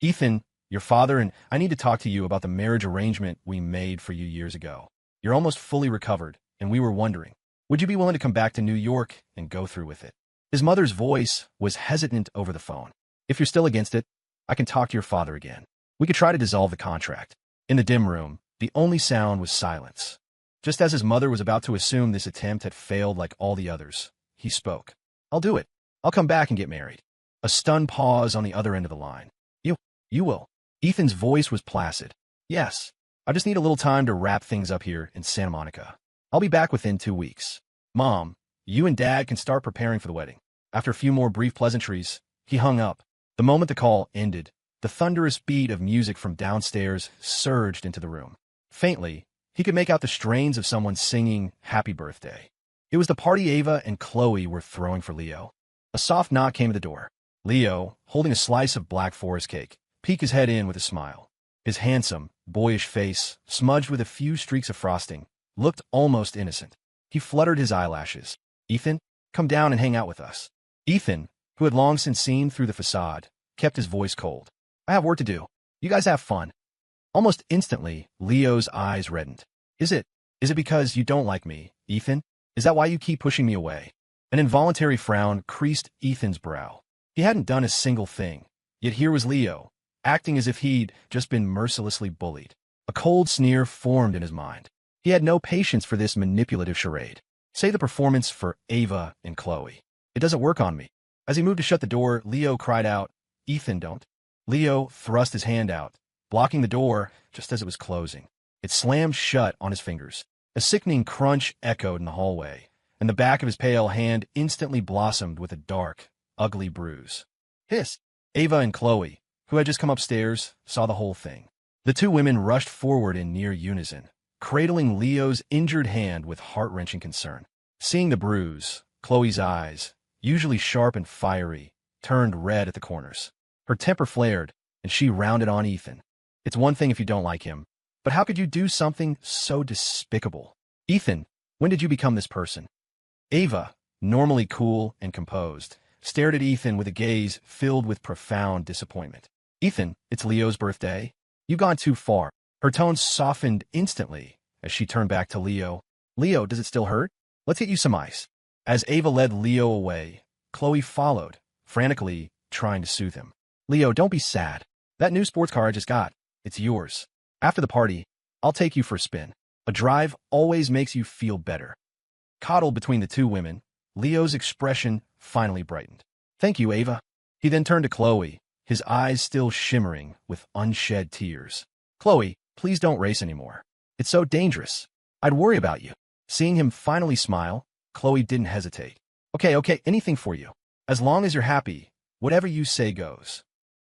Ethan, your father and I need to talk to you about the marriage arrangement we made for you years ago. You're almost fully recovered, and we were wondering, would you be willing to come back to New York and go through with it? His mother's voice was hesitant over the phone. If you're still against it, I can talk to your father again. We could try to dissolve the contract. In the dim room, the only sound was silence. Just as his mother was about to assume this attempt had failed like all the others, he spoke. I'll do it. I'll come back and get married. A stunned pause on the other end of the line. You will. Ethan's voice was placid. Yes. I just need a little time to wrap things up here in Santa Monica. I'll be back within 2 weeks. Mom, you and Dad can start preparing for the wedding. After a few more brief pleasantries, he hung up. The moment the call ended, the thunderous beat of music from downstairs surged into the room. Faintly, he could make out the strains of someone singing Happy Birthday. It was the party Ava and Chloe were throwing for Leo. A soft knock came at the door. Leo, holding a slice of Black Forest cake, peeked his head in with a smile. His handsome, boyish face, smudged with a few streaks of frosting, looked almost innocent. He fluttered his eyelashes. Ethan, come down and hang out with us. Ethan, who had long since seen through the facade, kept his voice cold. I have work to do. You guys have fun. Almost instantly, Leo's eyes reddened. Is it because you don't like me, Ethan? Is that why you keep pushing me away? An involuntary frown creased Ethan's brow. He hadn't done a single thing, yet here was Leo, acting as if he'd just been mercilessly bullied. A cold sneer formed in his mind. He had no patience for this manipulative charade. Say the performance for Ava and Chloe. It doesn't work on me. As he moved to shut the door, Leo cried out, Ethan, don't. Leo thrust his hand out, blocking the door just as it was closing. It slammed shut on his fingers. A sickening crunch echoed in the hallway, and the back of his pale hand instantly blossomed with a dark, ugly bruise. Hiss! Ava and Chloe, who had just come upstairs, saw the whole thing. The two women rushed forward in near unison, cradling Leo's injured hand with heart-wrenching concern. Seeing the bruise, Chloe's eyes, usually sharp and fiery, turned red at the corners. Her temper flared, and she rounded on Ethan. It's one thing if you don't like him, but how could you do something so despicable? Ethan, when did you become this person? Ava, normally cool and composed, stared at Ethan with a gaze filled with profound disappointment. Ethan, it's Leo's birthday. You've gone too far. Her tone softened instantly as she turned back to Leo. Leo, does it still hurt? Let's get you some ice. As Ava led Leo away, Chloe followed, frantically trying to soothe him. Leo, don't be sad. That new sports car I just got, it's yours. After the party, I'll take you for a spin. A drive always makes you feel better. Coddled between the two women, Leo's expression finally brightened. Thank you, Ava. He then turned to Chloe, his eyes still shimmering with unshed tears. Chloe, please don't race anymore. It's so dangerous. I'd worry about you. Seeing him finally smile, Chloe didn't hesitate. Okay, anything for you. As long as you're happy, whatever you say goes.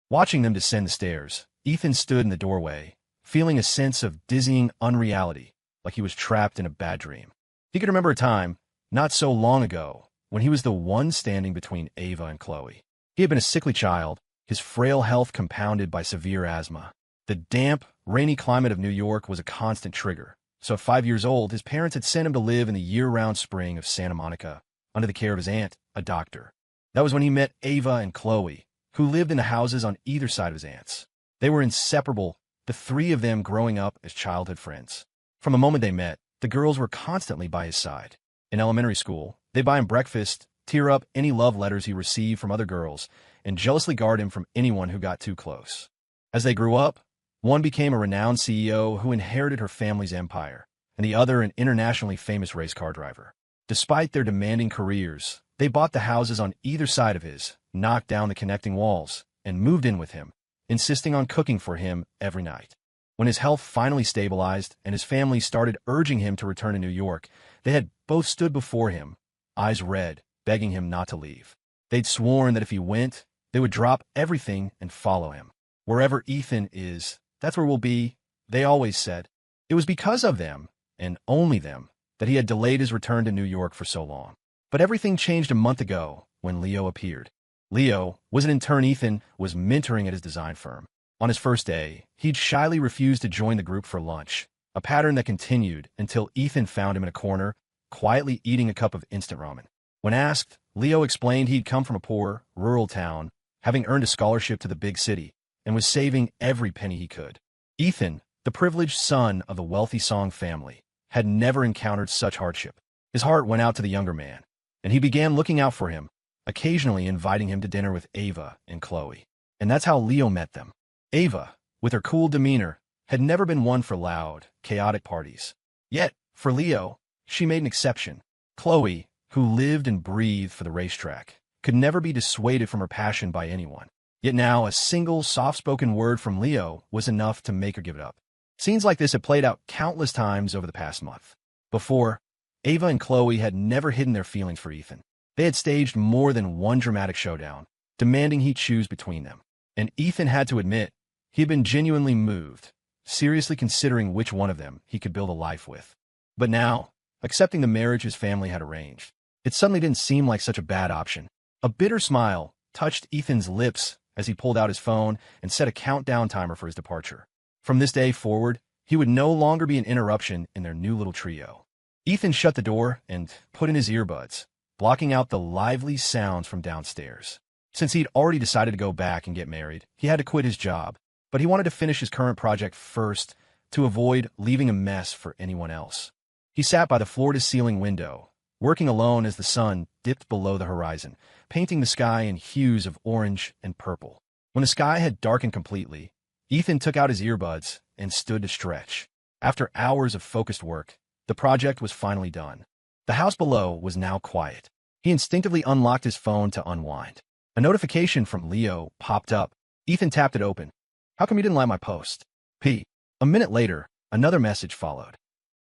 Watching them descend the stairs, Ethan stood in the doorway, feeling a sense of dizzying unreality, like he was trapped in a bad dream. He could remember a time, not so long ago, when he was the one standing between Ava and Chloe. He had been a sickly child, his frail health compounded by severe asthma. The damp, rainy climate of New York was a constant trigger, so at 5 years old, his parents had sent him to live in the year-round spring of Santa Monica, under the care of his aunt, a doctor. That was when he met Ava and Chloe, who lived in the houses on either side of his aunt's. They were inseparable, the three of them growing up as childhood friends. From the moment they met, the girls were constantly by his side. In elementary school, they'd buy him breakfast, tear up any love letters he received from other girls, and jealously guard him from anyone who got too close. As they grew up, one became a renowned CEO who inherited her family's empire, and the other an internationally famous race car driver. Despite their demanding careers, they bought the houses on either side of his, knocked down the connecting walls, and moved in with him, insisting on cooking for him every night. When his health finally stabilized and his family started urging him to return to New York, they had both stood before him, eyes red, begging him not to leave. They'd sworn that if he went, they would drop everything and follow him. Wherever Ethan is, that's where we'll be, they always said. It was because of them, and only them, that he had delayed his return to New York for so long. But everything changed a month ago when Leo appeared. Leo was an intern Ethan was mentoring at his design firm. On his first day, he'd shyly refused to join the group for lunch, a pattern that continued until Ethan found him in a corner, quietly eating a cup of instant ramen. When asked, Leo explained he'd come from a poor, rural town, having earned a scholarship to the big city, and was saving every penny he could. Ethan, the privileged son of the wealthy Song family, had never encountered such hardship. His heart went out to the younger man, and he began looking out for him, occasionally inviting him to dinner with Ava and Chloe. And that's how Leo met them. Ava, with her cool demeanor, had never been one for loud, chaotic parties. Yet, for Leo, she made an exception. Chloe, who lived and breathed for the racetrack, could never be dissuaded from her passion by anyone. Yet now a single soft-spoken word from Leo was enough to make her give it up. Scenes like this had played out countless times over the past month. Before, Ava and Chloe had never hidden their feelings for Ethan. They had staged more than one dramatic showdown, demanding he choose between them. And Ethan had to admit, he had been genuinely moved, seriously considering which one of them he could build a life with. But now, accepting the marriage his family had arranged, it suddenly didn't seem like such a bad option. A bitter smile touched Ethan's lips as he pulled out his phone and set a countdown timer for his departure. From this day forward, he would no longer be an interruption in their new little trio. Ethan shut the door and put in his earbuds, blocking out the lively sounds from downstairs. Since he'd already decided to go back and get married, he had to quit his job, but he wanted to finish his current project first to avoid leaving a mess for anyone else. He sat by the floor-to-ceiling window, working alone as the sun dipped below the horizon, painting the sky in hues of orange and purple. When the sky had darkened completely, Ethan took out his earbuds and stood to stretch. After hours of focused work, the project was finally done. The house below was now quiet. He instinctively unlocked his phone to unwind. A notification from Leo popped up. Ethan tapped it open. "How come you didn't like my post?" P. A minute later, another message followed.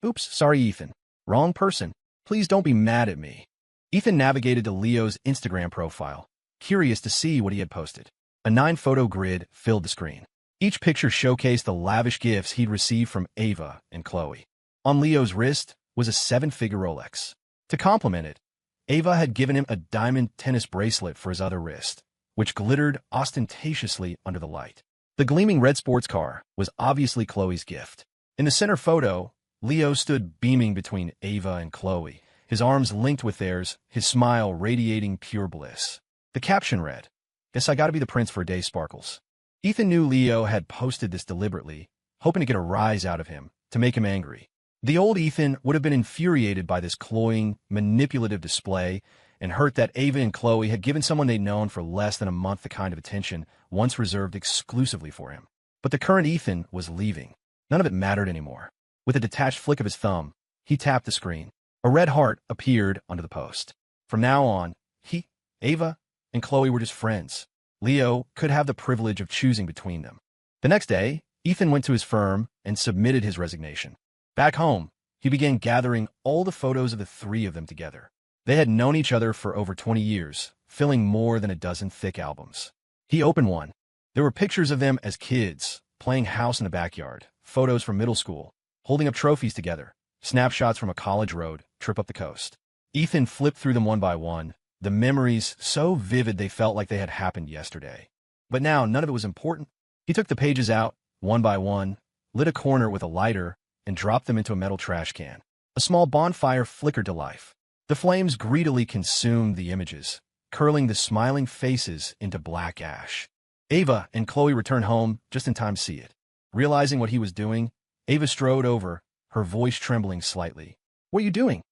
"Oops, sorry, Ethan. Wrong person. Please don't be mad at me." Ethan navigated to Leo's Instagram profile, curious to see what he had posted. A 9-photo grid filled the screen. Each picture showcased the lavish gifts he'd received from Ava and Chloe. On Leo's wrist was a 7-figure Rolex. To complement it, Ava had given him a diamond tennis bracelet for his other wrist, which glittered ostentatiously under the light. The gleaming red sports car was obviously Chloe's gift. In the center photo, Leo stood beaming between Ava and Chloe, his arms linked with theirs, his smile radiating pure bliss. The caption read, "Guess I gotta be the prince for a day, Sparkles." Ethan knew Leo had posted this deliberately, hoping to get a rise out of him, to make him angry. The old Ethan would have been infuriated by this cloying, manipulative display and hurt that Ava and Chloe had given someone they'd known for less than a month the kind of attention once reserved exclusively for him. But the current Ethan was leaving. None of it mattered anymore. With a detached flick of his thumb, he tapped the screen. A red heart appeared under the post. From now on, he, Ava, and Chloe were just friends. Leo could have the privilege of choosing between them. The next day, Ethan went to his firm and submitted his resignation. Back home, he began gathering all the photos of the three of them together. They had known each other for over 20 years, filling more than a dozen thick albums. He opened one. There were pictures of them as kids, playing house in the backyard, photos from middle school, holding up trophies together, snapshots from a college road trip up the coast. Ethan flipped through them one by one, the memories so vivid they felt like they had happened yesterday. But now none of it was important. He took the pages out, one by one, lit a corner with a lighter, and dropped them into a metal trash can. A small bonfire flickered to life. The flames greedily consumed the images, curling the smiling faces into black ash. Ava and Chloe returned home just in time to see it. Realizing what he was doing, Ava strode over, her voice trembling slightly. "What are you doing?"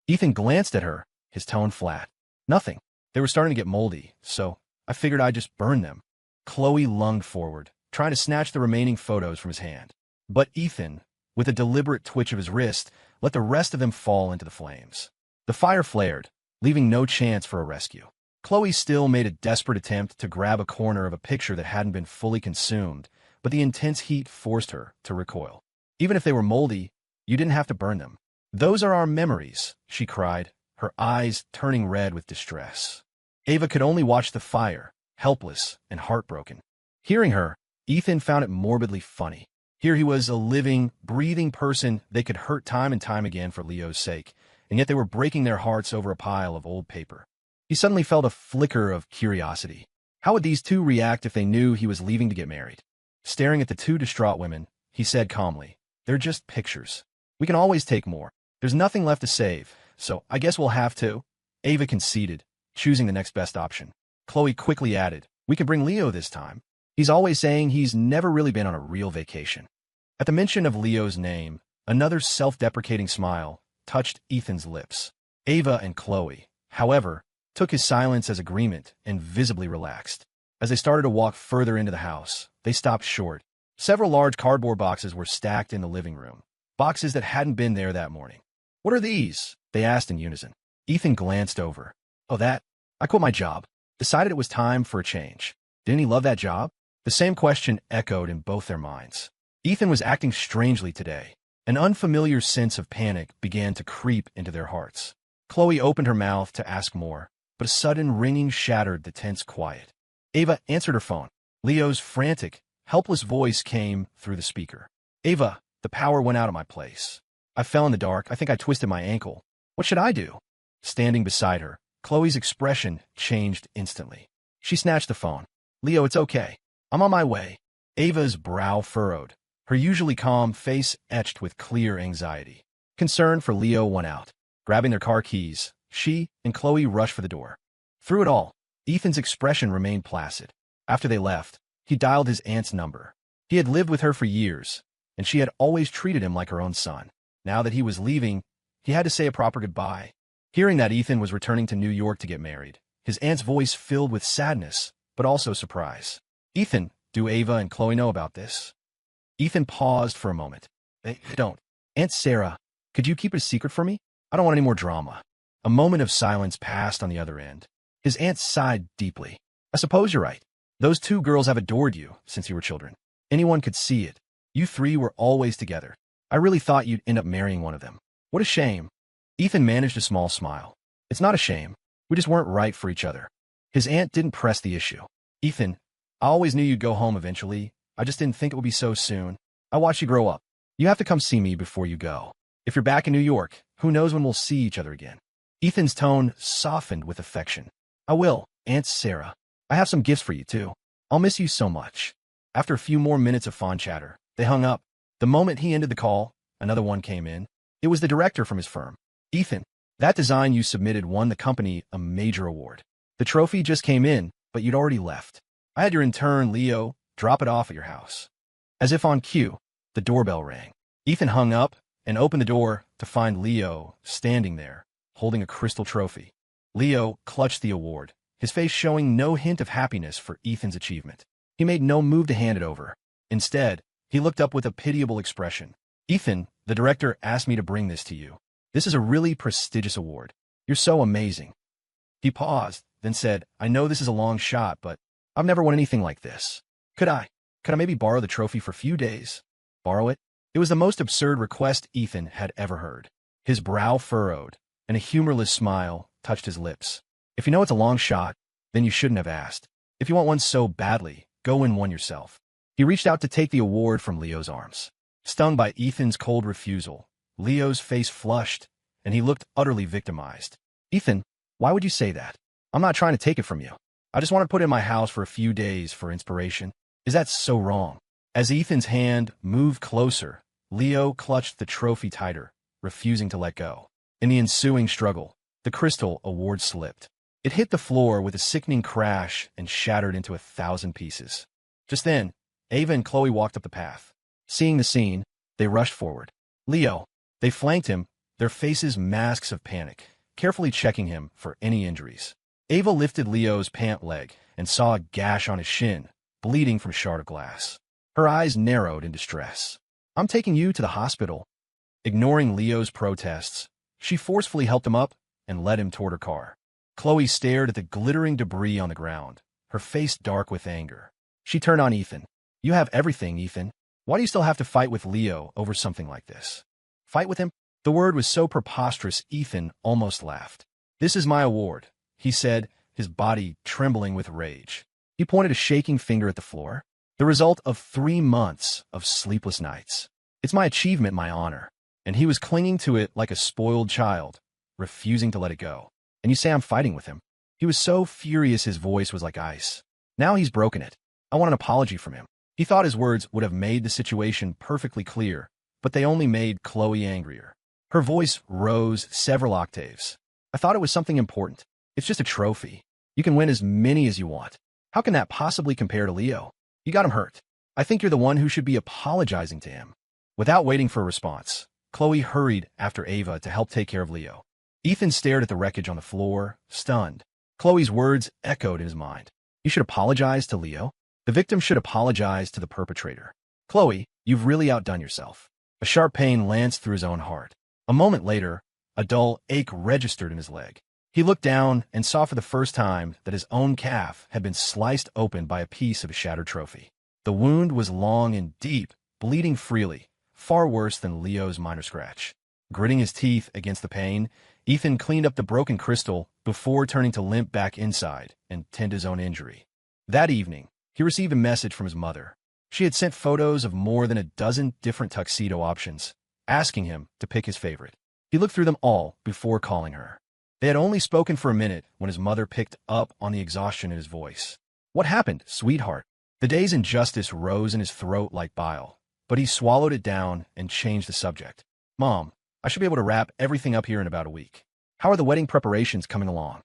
Ethan glanced at her, his tone flat. "Nothing. They were starting to get moldy, so I figured I'd just burn them." Chloe lunged forward, trying to snatch the remaining photos from his hand. But Ethan, with a deliberate twitch of his wrist, let the rest of them fall into the flames. The fire flared, leaving no chance for a rescue. Chloe still made a desperate attempt to grab a corner of a picture that hadn't been fully consumed, but the intense heat forced her to recoil. "Even if they were moldy, you didn't have to burn them. Those are our memories," she cried, her eyes turning red with distress. Ava could only watch the fire, helpless and heartbroken. Hearing her, Ethan found it morbidly funny. Here he was, a living, breathing person they could hurt time and time again for Leo's sake, and yet they were breaking their hearts over a pile of old paper. He suddenly felt a flicker of curiosity. How would these two react if they knew he was leaving to get married? Staring at the two distraught women, he said calmly, "They're just pictures. We can always take more. There's nothing left to save, so I guess we'll have to." Ava conceded, choosing the next best option. Chloe quickly added, "We can bring Leo this time." He's always saying he's never really been on a real vacation. At the mention of Leo's name, another self-deprecating smile touched Ethan's lips. Ava and Chloe, however, took his silence as agreement and visibly relaxed. As they started to walk further into the house, they stopped short. Several large cardboard boxes were stacked in the living room, boxes that hadn't been there that morning. "What are these?" they asked in unison. Ethan glanced over. "Oh, that? I quit my job. Decided it was time for a change." Didn't he love that job? The same question echoed in both their minds. Ethan was acting strangely today. An unfamiliar sense of panic began to creep into their hearts. Chloe opened her mouth to ask more, but a sudden ringing shattered the tense quiet. Ava answered her phone. Leo's frantic, helpless voice came through the speaker. "Ava, the power went out at my place. I fell in the dark. I think I twisted my ankle. What should I do?" Standing beside her, Chloe's expression changed instantly. She snatched the phone. "Leo, it's okay. I'm on my way." Ava's brow furrowed, her usually calm face etched with clear anxiety. Concern for Leo won out. Grabbing their car keys, she and Chloe rushed for the door. Through it all, Ethan's expression remained placid. After they left, he dialed his aunt's number. He had lived with her for years, and she had always treated him like her own son. Now that he was leaving, he had to say a proper goodbye. Hearing that Ethan was returning to New York to get married, his aunt's voice filled with sadness, but also surprise. "Ethan, do Ava and Chloe know about this?" Ethan paused for a moment. "They don't. Aunt Sarah, could you keep it a secret for me? I don't want any more drama." A moment of silence passed on the other end. His aunt sighed deeply. "I suppose you're right. Those two girls have adored you since you were children. Anyone could see it. You three were always together. I really thought you'd end up marrying one of them. What a shame." Ethan managed a small smile. "It's not a shame. We just weren't right for each other." His aunt didn't press the issue. "Ethan, I always knew you'd go home eventually. I just didn't think it would be so soon. I watched you grow up. You have to come see me before you go. If you're back in New York, who knows when we'll see each other again." Ethan's tone softened with affection. "I will, Aunt Sarah. I have some gifts for you, too. I'll miss you so much." After a few more minutes of fond chatter, they hung up. The moment he ended the call, another one came in. It was the director from his firm. "Ethan, that design you submitted won the company a major award. The trophy just came in, but you'd already left. I had your intern, Leo, drop it off at your house." As if on cue, the doorbell rang. Ethan hung up and opened the door to find Leo standing there, holding a crystal trophy. Leo clutched the award, his face showing no hint of happiness for Ethan's achievement. He made no move to hand it over. Instead, he looked up with a pitiable expression. "Ethan, the director asked me to bring this to you. This is a really prestigious award. You're so amazing." He paused, then said, "I know this is a long shot, but I've never won anything like this. Could I maybe borrow the trophy for a few days?" Borrow it? It was the most absurd request Ethan had ever heard. His brow furrowed, and a humorless smile touched his lips. "If you know it's a long shot, then you shouldn't have asked. If you want one so badly, go win one yourself." He reached out to take the award from Leo's arms. Stung by Ethan's cold refusal, Leo's face flushed, and he looked utterly victimized. "Ethan, why would you say that? I'm not trying to take it from you. I just want to put it in my house for a few days for inspiration. Is that so wrong?" As Ethan's hand moved closer, Leo clutched the trophy tighter, refusing to let go. In the ensuing struggle, the crystal award slipped. It hit the floor with a sickening crash and shattered into 1,000 pieces. Just then, Ava and Chloe walked up the path. Seeing the scene, they rushed forward. "Leo!" They flanked him, their faces masks of panic, carefully checking him for any injuries. Ava lifted Leo's pant leg and saw a gash on his shin, bleeding from a shard of glass. Her eyes narrowed in distress. "I'm taking you to the hospital." Ignoring Leo's protests, she forcefully helped him up and led him toward her car. Chloe stared at the glittering debris on the ground, her face dark with anger. She turned on Ethan. "You have everything, Ethan. Why do you still have to fight with Leo over something like this?" "Fight with him?" The word was so preposterous Ethan almost laughed. "This is my award," he said, his body trembling with rage. He pointed a shaking finger at the floor. "The result of 3 months of sleepless nights. It's my achievement, my honor." And he was clinging to it like a spoiled child, refusing to let it go. "And you say I'm fighting with him?" He was so furious his voice was like ice. "Now he's broken it. I want an apology from him." He thought his words would have made the situation perfectly clear, but they only made Chloe angrier. Her voice rose several octaves. "I thought it was something important. It's just a trophy. You can win as many as you want. How can that possibly compare to Leo? You got him hurt. I think you're the one who should be apologizing to him." Without waiting for a response, Chloe hurried after Ava to help take care of Leo. Ethan stared at the wreckage on the floor, stunned. Chloe's words echoed in his mind. "You should apologize to Leo? The victim should apologize to the perpetrator. Chloe, you've really outdone yourself." A sharp pain lanced through his own heart. A moment later, a dull ache registered in his leg. He looked down and saw for the first time that his own calf had been sliced open by a piece of a shattered trophy. The wound was long and deep, bleeding freely, far worse than Leo's minor scratch. Gritting his teeth against the pain, Ethan cleaned up the broken crystal before turning to limp back inside and tend his own injury. That evening, he received a message from his mother. She had sent photos of more than a dozen different tuxedo options, asking him to pick his favorite. He looked through them all before calling her. They had only spoken for a minute when his mother picked up on the exhaustion in his voice. "What happened, sweetheart?" The day's injustice rose in his throat like bile, but he swallowed it down and changed the subject. "Mom, I should be able to wrap everything up here in about a week. How are the wedding preparations coming along?"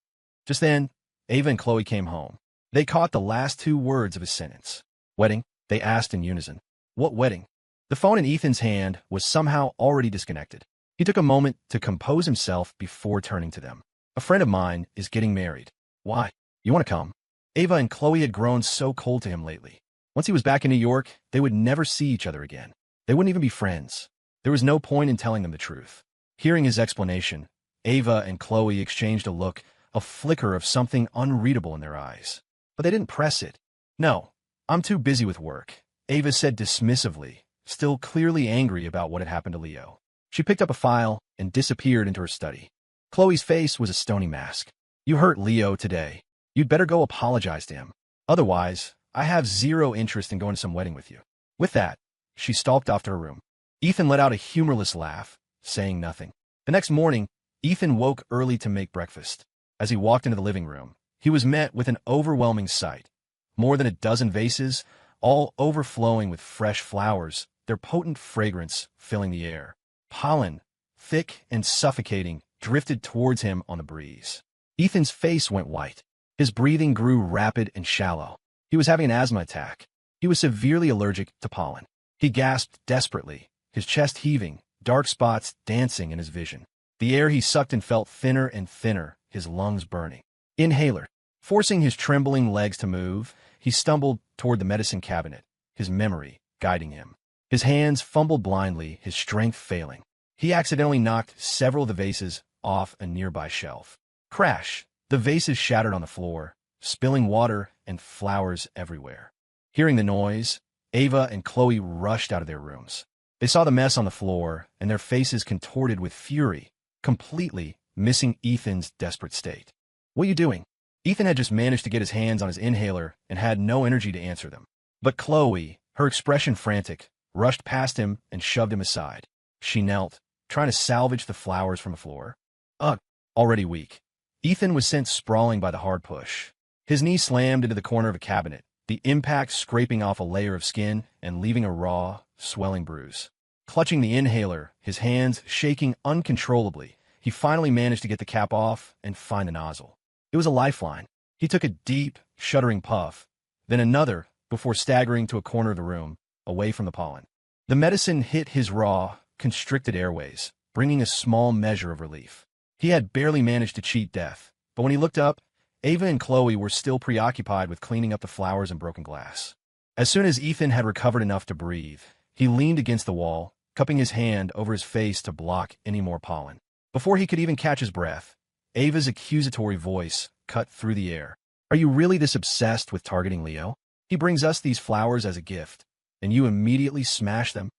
Just then, Ava and Chloe came home. They caught the last two words of his sentence. "Wedding?" they asked in unison. "What wedding?" The phone in Ethan's hand was somehow already disconnected. He took a moment to compose himself before turning to them. "A friend of mine is getting married." "Why? You want to come?" Ava and Chloe had grown so cold to him lately. Once he was back in New York, they would never see each other again. They wouldn't even be friends. There was no point in telling them the truth. Hearing his explanation, Ava and Chloe exchanged a look, a flicker of something unreadable in their eyes. But they didn't press it. "No, I'm too busy with work," Ava said dismissively, still clearly angry about what had happened to Leo. She picked up a file and disappeared into her study. Chloe's face was a stony mask. "You hurt Leo today. You'd better go apologize to him. Otherwise, I have zero interest in going to some wedding with you." With that, she stalked off to her room. Ethan let out a humorless laugh, saying nothing. The next morning, Ethan woke early to make breakfast. As he walked into the living room, he was met with an overwhelming sight. More than a dozen vases, all overflowing with fresh flowers, their potent fragrance filling the air. Pollen, thick and suffocating, drifted towards him on the breeze. Ethan's face went white. His breathing grew rapid and shallow. He was having an asthma attack. He was severely allergic to pollen. He gasped desperately, his chest heaving, dark spots dancing in his vision. The air he sucked in felt thinner and thinner, his lungs burning. Inhaler. Forcing his trembling legs to move, he stumbled toward the medicine cabinet, his memory guiding him. His hands fumbled blindly, his strength failing. He accidentally knocked several of the vases off a nearby shelf. Crash! The vases shattered on the floor, spilling water and flowers everywhere. Hearing the noise, Ava and Chloe rushed out of their rooms. They saw the mess on the floor, and their faces contorted with fury, completely missing Ethan's desperate state. "What are you doing?" Ethan had just managed to get his hands on his inhaler and had no energy to answer them. But Chloe, her expression frantic, rushed past him and shoved him aside. She knelt, trying to salvage the flowers from the floor. Ugh, already weak. Ethan was sent sprawling by the hard push. His knee slammed into the corner of a cabinet, the impact scraping off a layer of skin and leaving a raw, swelling bruise. Clutching the inhaler, his hands shaking uncontrollably, he finally managed to get the cap off and find the nozzle. It was a lifeline. He took a deep, shuddering puff, then another before staggering to a corner of the room, away from the pollen. The medicine hit his raw, constricted airways, bringing a small measure of relief. He had barely managed to cheat death, but when he looked up, Ava and Chloe were still preoccupied with cleaning up the flowers and broken glass. As soon as Ethan had recovered enough to breathe, he leaned against the wall, cupping his hand over his face to block any more pollen. Before he could even catch his breath, Ava's accusatory voice cut through the air. "Are you really this obsessed with targeting Leo? He brings us these flowers as a gift, and you immediately smash them?"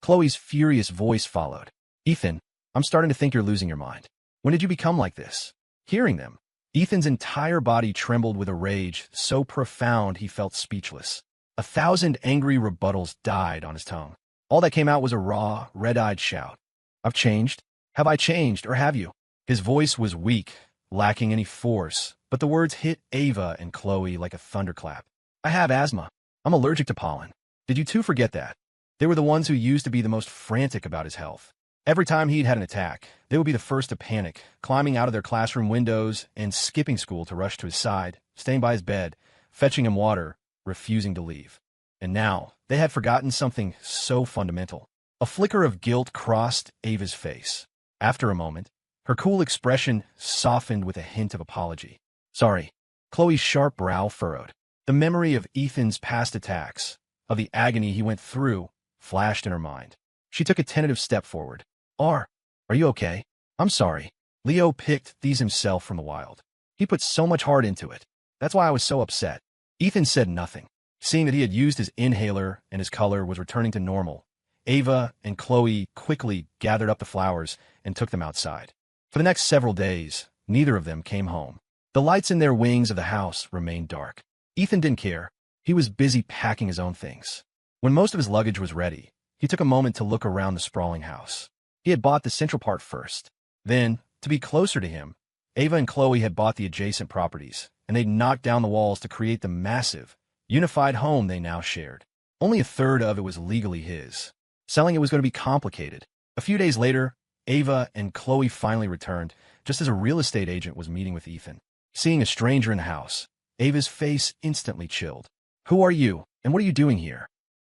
Chloe's furious voice followed. "Ethan, I'm starting to think you're losing your mind. When did you become like this?" Hearing them, Ethan's entire body trembled with a rage so profound he felt speechless. 1,000 angry rebuttals died on his tongue. All that came out was a raw, red-eyed shout. "I've changed. Have I changed, or have you?" His voice was weak, lacking any force, but the words hit Ava and Chloe like a thunderclap. "I have asthma. I'm allergic to pollen. Did you two forget that?" They were the ones who used to be the most frantic about his health. Every time he'd had an attack, they would be the first to panic, climbing out of their classroom windows and skipping school to rush to his side, staying by his bed, fetching him water, refusing to leave. And now, they had forgotten something so fundamental. A flicker of guilt crossed Ava's face. After a moment, her cool expression softened with a hint of apology. Sorry. Chloe's sharp brow furrowed. The memory of Ethan's past attacks, of the agony he went through, flashed in her mind. She took a tentative step forward. Are you okay? I'm sorry. Leo picked these himself from the wild. He put so much heart into it. That's why I was so upset. Ethan said nothing. Seeing that he had used his inhaler and his color was returning to normal, Ava and Chloe quickly gathered up the flowers and took them outside. For the next several days, neither of them came home. The lights in their wings of the house remained dark. Ethan didn't care. He was busy packing his own things. When most of his luggage was ready, he took a moment to look around the sprawling house. He had bought the central part first. Then, to be closer to him, Ava and Chloe had bought the adjacent properties, and they'd knocked down the walls to create the massive, unified home they now shared. Only a third of it was legally his. Selling it was going to be complicated. A few days later, Ava and Chloe finally returned, just as a real estate agent was meeting with Ethan. Seeing a stranger in the house, Ava's face instantly chilled. Who are you, and what are you doing here?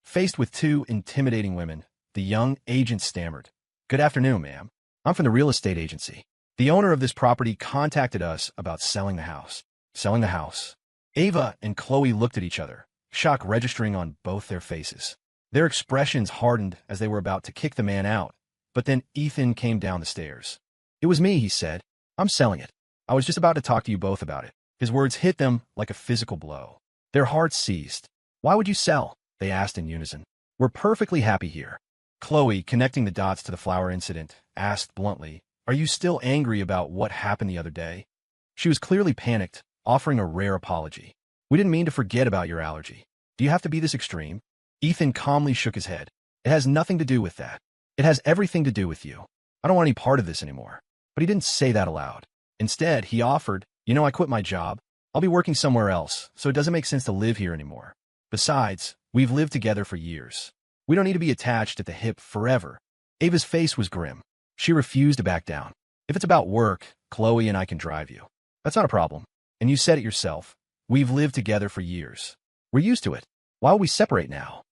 Faced with two intimidating women, the young agent stammered. Good afternoon, ma'am. I'm from the real estate agency. The owner of this property contacted us about selling the house. Selling the house. Ava and Chloe looked at each other, shock registering on both their faces. Their expressions hardened as they were about to kick the man out, but then Ethan came down the stairs. It was me, he said. I'm selling it. I was just about to talk to you both about it. His words hit them like a physical blow. Their hearts seized. Why would you sell? They asked in unison. We're perfectly happy here. Chloe, connecting the dots to the flower incident, asked bluntly, Are you still angry about what happened the other day? She was clearly panicked, offering a rare apology. We didn't mean to forget about your allergy. Do you have to be this extreme? Ethan calmly shook his head. It has nothing to do with that. It has everything to do with you. I don't want any part of this anymore. But he didn't say that aloud. Instead, he offered, I quit my job. I'll be working somewhere else, so it doesn't make sense to live here anymore. Besides, we've lived together for years. We don't need to be attached at the hip forever. Ava's face was grim. She refused to back down. If it's about work, Chloe and I can drive you. That's not a problem. And you said it yourself. We've lived together for years. We're used to it. Why would we separate now?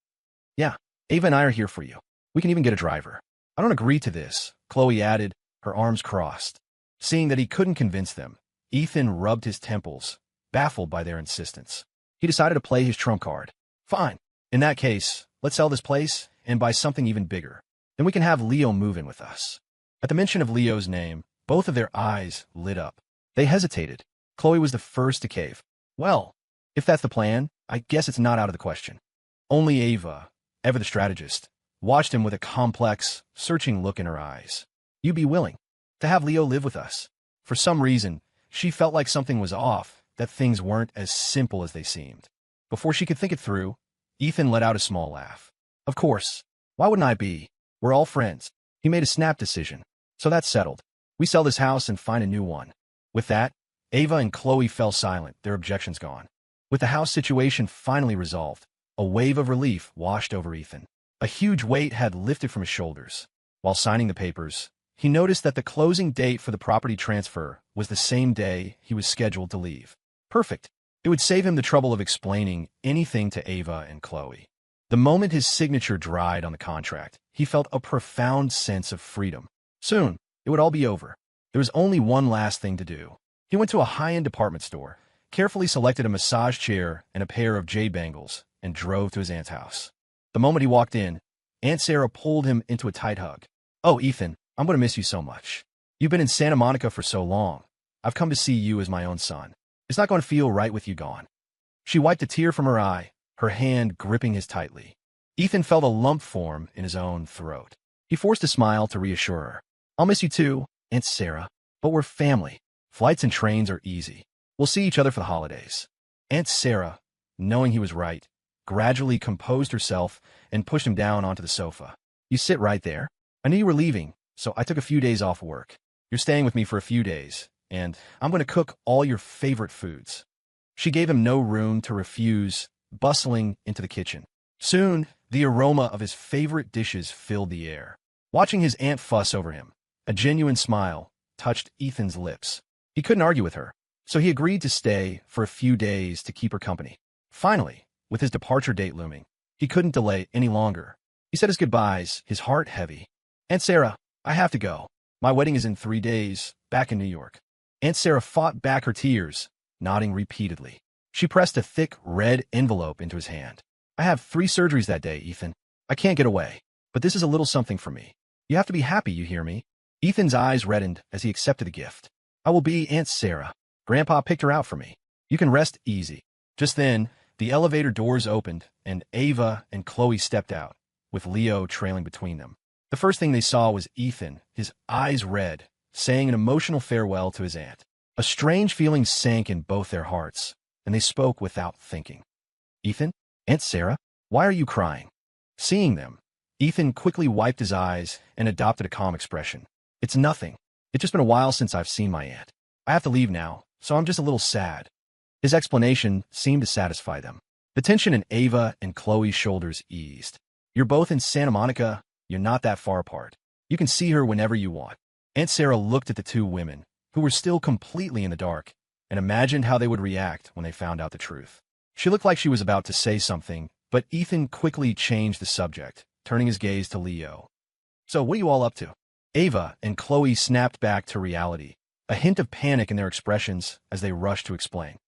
Yeah, Ava and I are here for you. We can even get a driver. I don't agree to this, Chloe added, her arms crossed. Seeing that he couldn't convince them, Ethan rubbed his temples, baffled by their insistence. He decided to play his trump card. Fine. In that case, let's sell this place and buy something even bigger. Then we can have Leo move in with us. At the mention of Leo's name, both of their eyes lit up. They hesitated. Chloe was the first to cave. Well, if that's the plan, I guess it's not out of the question. Only Ava, ever the strategist, watched him with a complex, searching look in her eyes. You'd be willing to have Leo live with us. For some reason, she felt like something was off, that things weren't as simple as they seemed. Before she could think it through, Ethan let out a small laugh. Of course. Why wouldn't I be? We're all friends. He made a snap decision. So that's settled. We sell this house and find a new one. With that, Ava and Chloe fell silent, their objections gone. With the house situation finally resolved, a wave of relief washed over Ethan. A huge weight had lifted from his shoulders. While signing the papers, he noticed that the closing date for the property transfer was the same day he was scheduled to leave. Perfect. It would save him the trouble of explaining anything to Ava and Chloe. The moment his signature dried on the contract, he felt a profound sense of freedom. Soon, it would all be over. There was only one last thing to do. He went to a high-end department store, carefully selected a massage chair and a pair of jade bangles, and drove to his aunt's house. The moment he walked in, Aunt Sarah pulled him into a tight hug. Oh, Ethan, I'm going to miss you so much. You've been in Santa Monica for so long. I've come to see you as my own son. It's not going to feel right with you gone. She wiped a tear from her eye, her hand gripping his tightly. Ethan felt a lump form in his own throat. He forced a smile to reassure her. I'll miss you too, Aunt Sarah, but we're family. Flights and trains are easy. We'll see each other for the holidays. Aunt Sarah, knowing he was right, gradually composed herself and pushed him down onto the sofa. You sit right there. I knew you were leaving, so I took a few days off work. You're staying with me for a few days, and I'm going to cook all your favorite foods. She gave him no room to refuse, bustling into the kitchen. Soon, the aroma of his favorite dishes filled the air. Watching his aunt fuss over him, a genuine smile touched Ethan's lips. He couldn't argue with her, so he agreed to stay for a few days to keep her company. Finally, with his departure date looming, He couldn't delay any longer. He said his goodbyes, his heart heavy. "Aunt Sarah, I have to go. My wedding is in 3 days, back in New York." Aunt Sarah fought back her tears, nodding repeatedly. She pressed a thick, red envelope into his hand. "I have 3 surgeries that day, Ethan. I can't get away. But this is a little something for me. You have to be happy, you hear me?" Ethan's eyes reddened as he accepted the gift. "I will be Aunt Sarah. Grandpa picked her out for me. You can rest easy." Just then, the elevator doors opened, and Ava and Chloe stepped out, with Leo trailing between them. The first thing they saw was Ethan, his eyes red, saying an emotional farewell to his aunt. A strange feeling sank in both their hearts, and they spoke without thinking. "Ethan? Aunt Sarah? Why are you crying?" Seeing them, Ethan quickly wiped his eyes and adopted a calm expression. "It's nothing. It's just been a while since I've seen my aunt. I have to leave now, so I'm just a little sad." His explanation seemed to satisfy them. The tension in Ava and Chloe's shoulders eased. "You're both in Santa Monica. You're not that far apart. You can see her whenever you want." Aunt Sarah looked at the two women, who were still completely in the dark, and imagined how they would react when they found out the truth. She looked like she was about to say something, but Ethan quickly changed the subject, turning his gaze to Leo. "So what are you all up to?" Ava and Chloe snapped back to reality, a hint of panic in their expressions as they rushed to explain.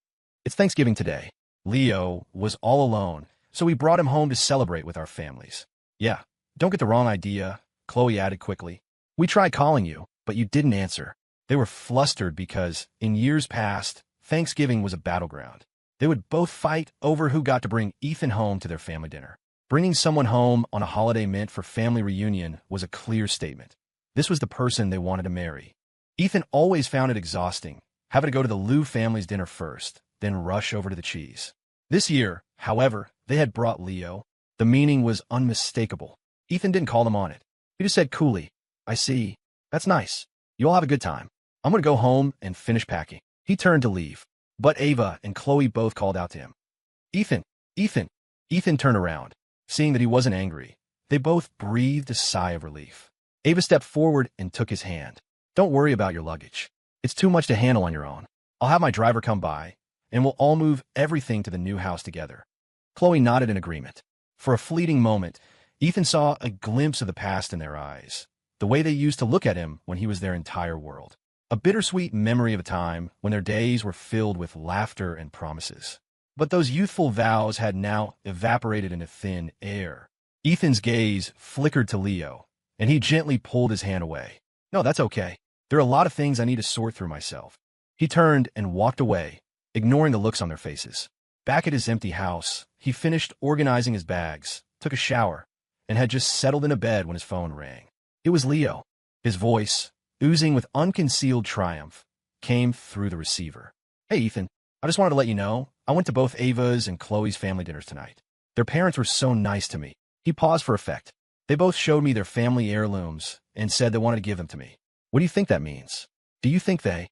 "It's Thanksgiving today. Leo was all alone, so we brought him home to celebrate with our families." "Yeah, don't get the wrong idea," Chloe added quickly. "We tried calling you, but you didn't answer." They were flustered because, in years past, Thanksgiving was a battleground. They would both fight over who got to bring Ethan home to their family dinner. Bringing someone home on a holiday meant for family reunion was a clear statement. This was the person they wanted to marry. Ethan always found it exhausting, having to go to the Liu family's dinner first, then rush over to the cheese. This year, however, they had brought Leo. The meaning was unmistakable. Ethan didn't call them on it. He just said coolly, "I see. That's nice. You all have a good time. I'm going to go home and finish packing." He turned to leave, but Ava and Chloe both called out to him. "Ethan! Ethan!" Ethan turned around. Seeing that he wasn't angry, they both breathed a sigh of relief. Ava stepped forward and took his hand. "Don't worry about your luggage. It's too much to handle on your own. I'll have my driver come by, and we'll all move everything to the new house together." Chloe nodded in agreement. For a fleeting moment, Ethan saw a glimpse of the past in their eyes, the way they used to look at him when he was their entire world. A bittersweet memory of a time when their days were filled with laughter and promises. But those youthful vows had now evaporated into thin air. Ethan's gaze flickered to Leo, and he gently pulled his hand away. "No, that's okay. There are a lot of things I need to sort through myself." He turned and walked away, ignoring the looks on their faces. Back at his empty house, he finished organizing his bags, took a shower, and had just settled in a bed when his phone rang. It was Leo. His voice, oozing with unconcealed triumph, came through the receiver. "Hey, Ethan, I just wanted to let you know, I went to both Ava's and Chloe's family dinners tonight. Their parents were so nice to me." He paused for effect. "They both showed me their family heirlooms and said they wanted to give them to me. What do you think that means? Do you think they—"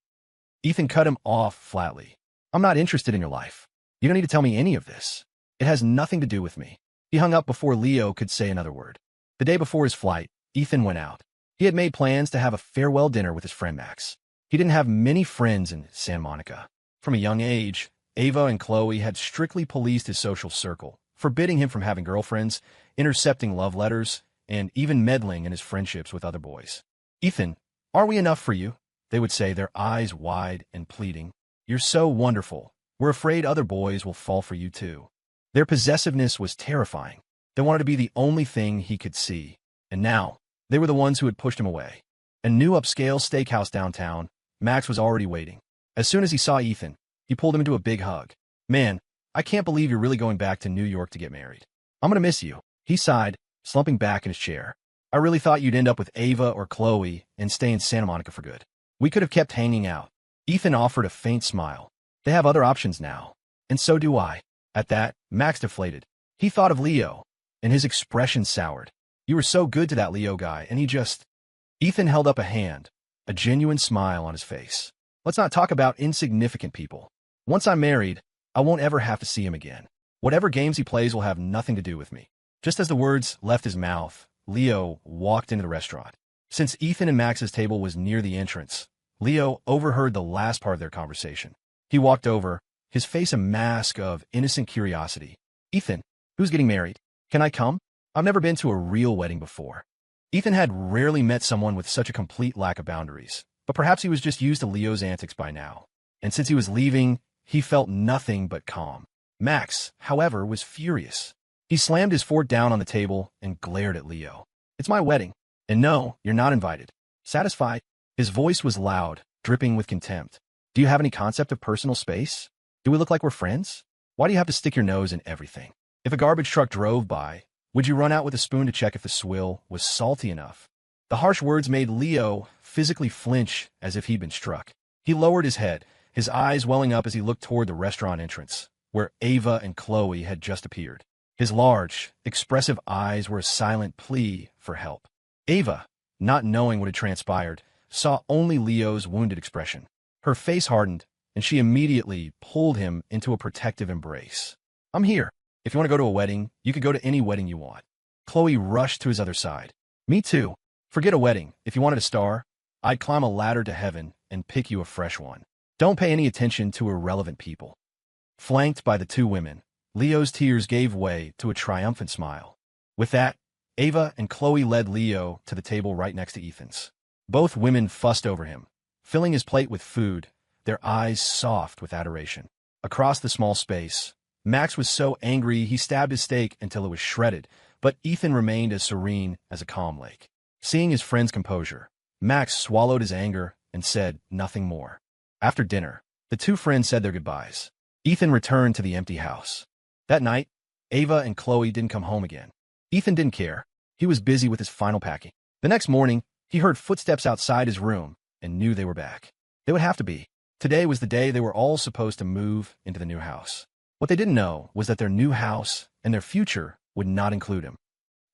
Ethan cut him off flatly. "I'm not interested in your life. You don't need to tell me any of this. It has nothing to do with me." He hung up before Leo could say another word. The day before his flight, Ethan went out. He had made plans to have a farewell dinner with his friend Max. He didn't have many friends in Santa Monica. From a young age, Ava and Chloe had strictly policed his social circle, forbidding him from having girlfriends, intercepting love letters, and even meddling in his friendships with other boys. "Ethan, are we enough for you?" they would say, their eyes wide and pleading. "You're so wonderful. We're afraid other boys will fall for you too." Their possessiveness was terrifying. They wanted to be the only thing he could see. And now, they were the ones who had pushed him away. A new upscale steakhouse downtown, Max was already waiting. As soon as he saw Ethan, he pulled him into a big hug. "Man, I can't believe you're really going back to New York to get married. I'm going to miss you." He sighed, slumping back in his chair. "I really thought you'd end up with Ava or Chloe and stay in Santa Monica for good. We could have kept hanging out." Ethan offered a faint smile. "They have other options now. And so do I." At that, Max deflated. He thought of Leo, and his expression soured. "You were so good to that Leo guy, and he just—" Ethan held up a hand, a genuine smile on his face. "Let's not talk about insignificant people. Once I'm married, I won't ever have to see him again. Whatever games he plays will have nothing to do with me." Just as the words left his mouth, Leo walked into the restaurant. Since Ethan and Max's table was near the entrance, Leo overheard the last part of their conversation. He walked over, his face a mask of innocent curiosity. "Ethan, who's getting married?" Can I come? I've never been to a real wedding before. Ethan had rarely met someone with such a complete lack of boundaries, but perhaps he was just used to Leo's antics by now. And since he was leaving, he felt nothing but calm. Max, however, was furious. He slammed his fork down on the table and glared at Leo. It's my wedding. And no, you're not invited. Satisfied? His voice was loud, dripping with contempt. Do you have any concept of personal space? Do we look like we're friends? Why do you have to stick your nose in everything? If a garbage truck drove by, would you run out with a spoon to check if the swill was salty enough? The harsh words made Leo physically flinch as if he'd been struck. He lowered his head, his eyes welling up as he looked toward the restaurant entrance, where Ava and Chloe had just appeared. His large, expressive eyes were a silent plea for help. Ava, not knowing what had transpired, saw only Leo's wounded expression. Her face hardened, and she immediately pulled him into a protective embrace. I'm here. If you want to go to a wedding, you could go to any wedding you want. Chloe rushed to his other side. Me too. Forget a wedding. If you wanted a star, I'd climb a ladder to heaven and pick you a fresh one. Don't pay any attention to irrelevant people. Flanked by the two women, Leo's tears gave way to a triumphant smile. With that, Ava and Chloe led Leo to the table right next to Ethan's. Both women fussed over him, filling his plate with food, their eyes soft with adoration. Across the small space, Max was so angry he stabbed his steak until it was shredded, but Ethan remained as serene as a calm lake. Seeing his friend's composure, Max swallowed his anger and said nothing more. After dinner, the two friends said their goodbyes. Ethan returned to the empty house. That night, Ava and Chloe didn't come home again. Ethan didn't care. He was busy with his final packing. The next morning, he heard footsteps outside his room and knew they were back. They would have to be. Today was the day they were all supposed to move into the new house. What they didn't know was that their new house and their future would not include him.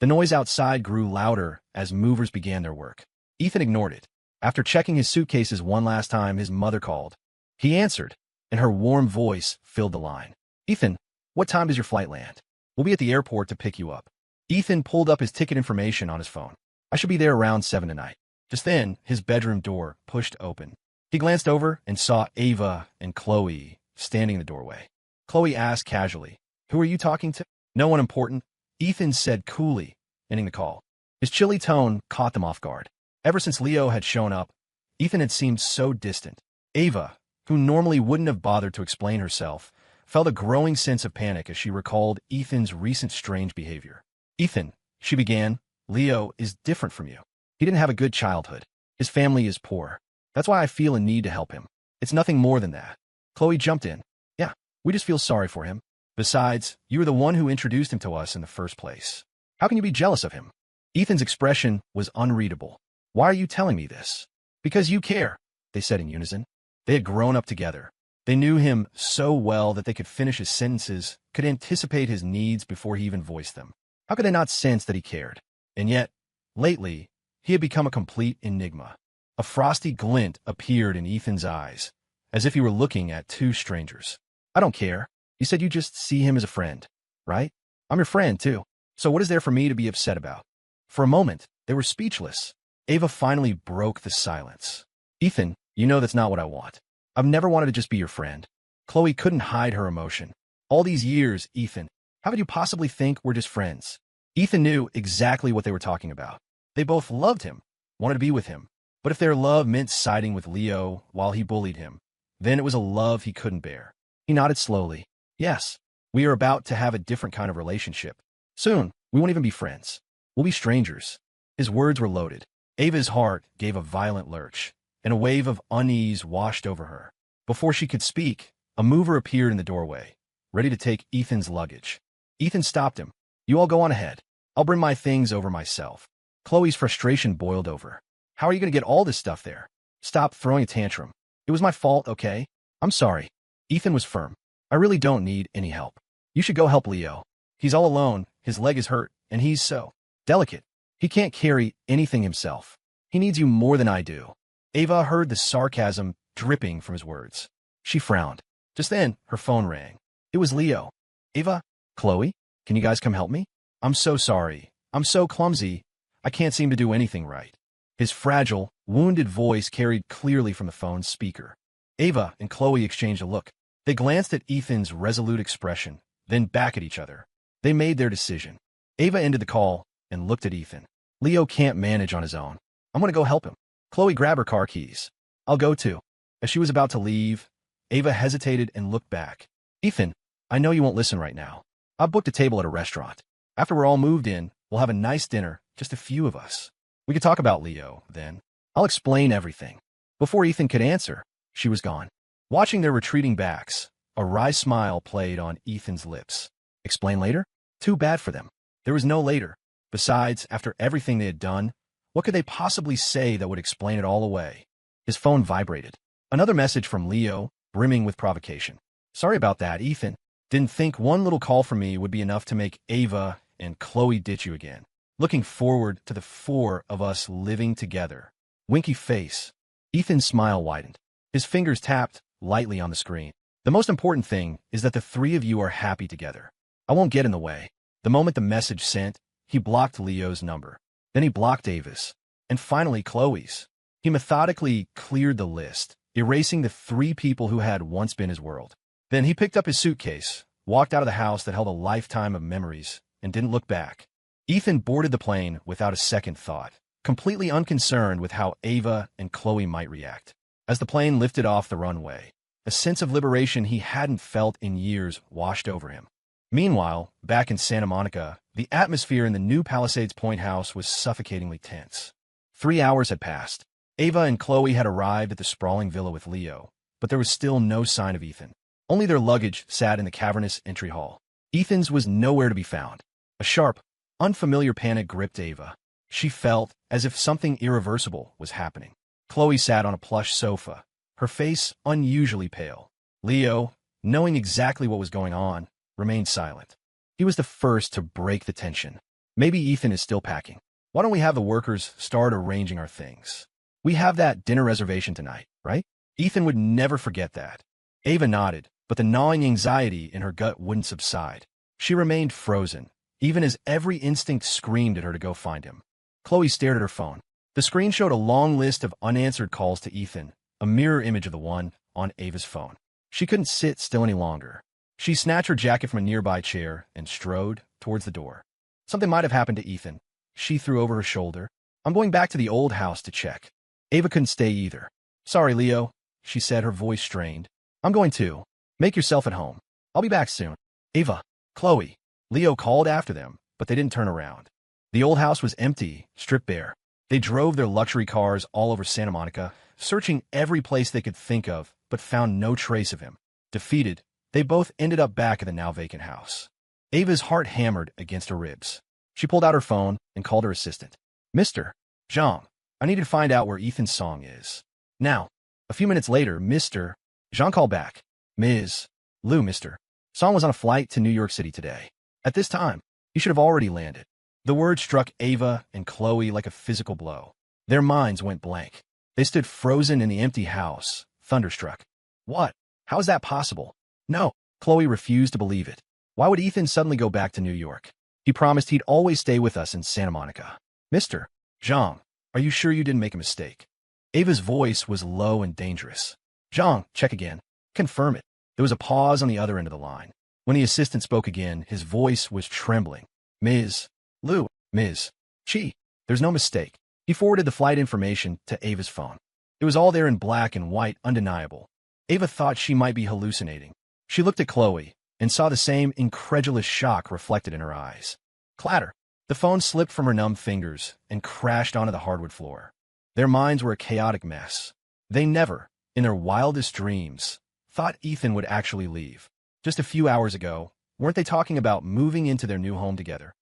The noise outside grew louder as movers began their work. Ethan ignored it. After checking his suitcases one last time, his mother called. He answered, and her warm voice filled the line. Ethan, what time does your flight land? We'll be at the airport to pick you up. Ethan pulled up his ticket information on his phone. I should be there around 7 tonight. Just then, his bedroom door pushed open. He glanced over and saw Ava and Chloe standing in the doorway. Chloe asked casually, Who are you talking to? No one important, Ethan said coolly, ending the call. His chilly tone caught them off guard. Ever since Leo had shown up, Ethan had seemed so distant. Ava, who normally wouldn't have bothered to explain herself, felt a growing sense of panic as she recalled Ethan's recent strange behavior. Ethan, she began, Leo is different from you. He didn't have a good childhood. His family is poor. That's why I feel a need to help him. It's nothing more than that. Chloe jumped in. Yeah, we just feel sorry for him. Besides, you were the one who introduced him to us in the first place. How can you be jealous of him? Ethan's expression was unreadable. Why are you telling me this? Because you care, they said in unison. They had grown up together. They knew him so well that they could finish his sentences, could anticipate his needs before he even voiced them. How could they not sense that he cared? And yet, lately, he had become a complete enigma. A frosty glint appeared in Ethan's eyes, as if he were looking at two strangers. I don't care. You said you just see him as a friend, right? I'm your friend, too. So what is there for me to be upset about? For a moment, they were speechless. Ava finally broke the silence. Ethan, you know that's not what I want. I've never wanted to just be your friend. Chloe couldn't hide her emotion. All these years, Ethan, how could you possibly think we're just friends? Ethan knew exactly what they were talking about. They both loved him, wanted to be with him. But if their love meant siding with Leo while he bullied him, then it was a love he couldn't bear. He nodded slowly. Yes, we are about to have a different kind of relationship. Soon, we won't even be friends. We'll be strangers. His words were loaded. Ava's heart gave a violent lurch, and a wave of unease washed over her. Before she could speak, a mover appeared in the doorway, ready to take Ethan's luggage. Ethan stopped him. You all go on ahead. I'll bring my things over myself. Chloe's frustration boiled over. How are you going to get all this stuff there? Stop throwing a tantrum. It was my fault, okay? I'm sorry. Ethan was firm. I really don't need any help. You should go help Leo. He's all alone, his leg is hurt, and he's so delicate. He can't carry anything himself. He needs you more than I do. Ava heard the sarcasm dripping from his words. She frowned. Just then, her phone rang. It was Leo. Ava? Chloe? Can you guys come help me? I'm so sorry. I'm so clumsy. I can't seem to do anything right. His fragile, wounded voice carried clearly from the phone's speaker. Ava and Chloe exchanged a look. They glanced at Ethan's resolute expression, then back at each other. They made their decision. Ava ended the call and looked at Ethan. Leo can't manage on his own. I'm going to go help him. Chloe grabbed her car keys. I'll go too. As she was about to leave, Ava hesitated and looked back. Ethan, I know you won't listen right now. I've booked a table at a restaurant. After we're all moved in, we'll have a nice dinner, just a few of us. We could talk about Leo, then. I'll explain everything. Before Ethan could answer, she was gone. Watching their retreating backs, a wry smile played on Ethan's lips. Explain later? Too bad for them. There was no later. Besides, after everything they had done, what could they possibly say that would explain it all away? His phone vibrated. Another message from Leo, brimming with provocation. Sorry about that, Ethan. Didn't think one little call from me would be enough to make Ava and Chloe ditch you again. Looking forward to the four of us living together. Winky face. Ethan's smile widened. His fingers tapped lightly on the screen. The most important thing is that the three of you are happy together. I won't get in the way. The moment the message sent, he blocked Leo's number. Then he blocked Ava's. And finally Chloe's. He methodically cleared the list, erasing the three people who had once been his world. Then he picked up his suitcase, walked out of the house that held a lifetime of memories, and didn't look back. Ethan boarded the plane without a second thought, completely unconcerned with how Ava and Chloe might react. As the plane lifted off the runway, a sense of liberation he hadn't felt in years washed over him. Meanwhile, back in Santa Monica, the atmosphere in the new Palisades Point house was suffocatingly tense. 3 hours had passed. Ava and Chloe had arrived at the sprawling villa with Leo, but there was still no sign of Ethan. Only their luggage sat in the cavernous entry hall. Ethan's was nowhere to be found. A sharp, unfamiliar panic gripped Ava. She felt as if something irreversible was happening. Chloe sat on a plush sofa, her face unusually pale. Leo, knowing exactly what was going on, remained silent. He was the first to break the tension. Maybe Ethan is still packing. Why don't we have the workers start arranging our things? We have that dinner reservation tonight, right? Ethan would never forget that. Ava nodded, but the gnawing anxiety in her gut wouldn't subside. She remained frozen, even as every instinct screamed at her to go find him. Chloe stared at her phone. The screen showed a long list of unanswered calls to Ethan, a mirror image of the one on Ava's phone. She couldn't sit still any longer. She snatched her jacket from a nearby chair and strode towards the door. Something might have happened to Ethan. She threw over her shoulder. I'm going back to the old house to check. Ava couldn't stay either. Sorry, Leo, she said, her voice strained. I'm going too. Make yourself at home. I'll be back soon. Ava, Chloe. Leo called after them, but they didn't turn around. The old house was empty, stripped bare. They drove their luxury cars all over Santa Monica, searching every place they could think of, but found no trace of him. Defeated, they both ended up back at the now-vacant house. Ava's heart hammered against her ribs. She pulled out her phone and called her assistant. Mr. Zhang, I need to find out where Ethan's song is. Now. A few minutes later, Mr. Zhang called back. Ms. Liu, Mr. Song was on a flight to New York City today. At this time, he should have already landed. The word struck Ava and Chloe like a physical blow. Their minds went blank. They stood frozen in the empty house, thunderstruck. What? How is that possible? No. Chloe refused to believe it. Why would Ethan suddenly go back to New York? He promised he'd always stay with us in Santa Monica. Mr. Zhang, are you sure you didn't make a mistake? Ava's voice was low and dangerous. Zhang, check again. Confirm it. There was a pause on the other end of the line. When the assistant spoke again, his voice was trembling. Ms. Liu, Ms. Chi, there's no mistake. He forwarded the flight information to Ava's phone. It was all there in black and white, undeniable. Ava thought she might be hallucinating. She looked at Chloe and saw the same incredulous shock reflected in her eyes. Clatter. The phone slipped from her numb fingers and crashed onto the hardwood floor. Their minds were a chaotic mess. They never, in their wildest dreams, thought Ethan would actually leave. Just a few hours ago, weren't they talking about moving into their new home together?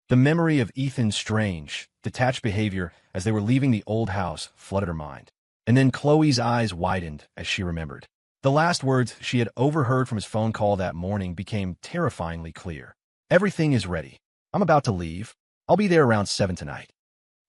The memory of Ethan's strange, detached behavior as they were leaving the old house flooded her mind. And then Chloe's eyes widened as she remembered. The last words she had overheard from his phone call that morning became terrifyingly clear. Everything is ready. I'm about to leave. I'll be there around 7 tonight.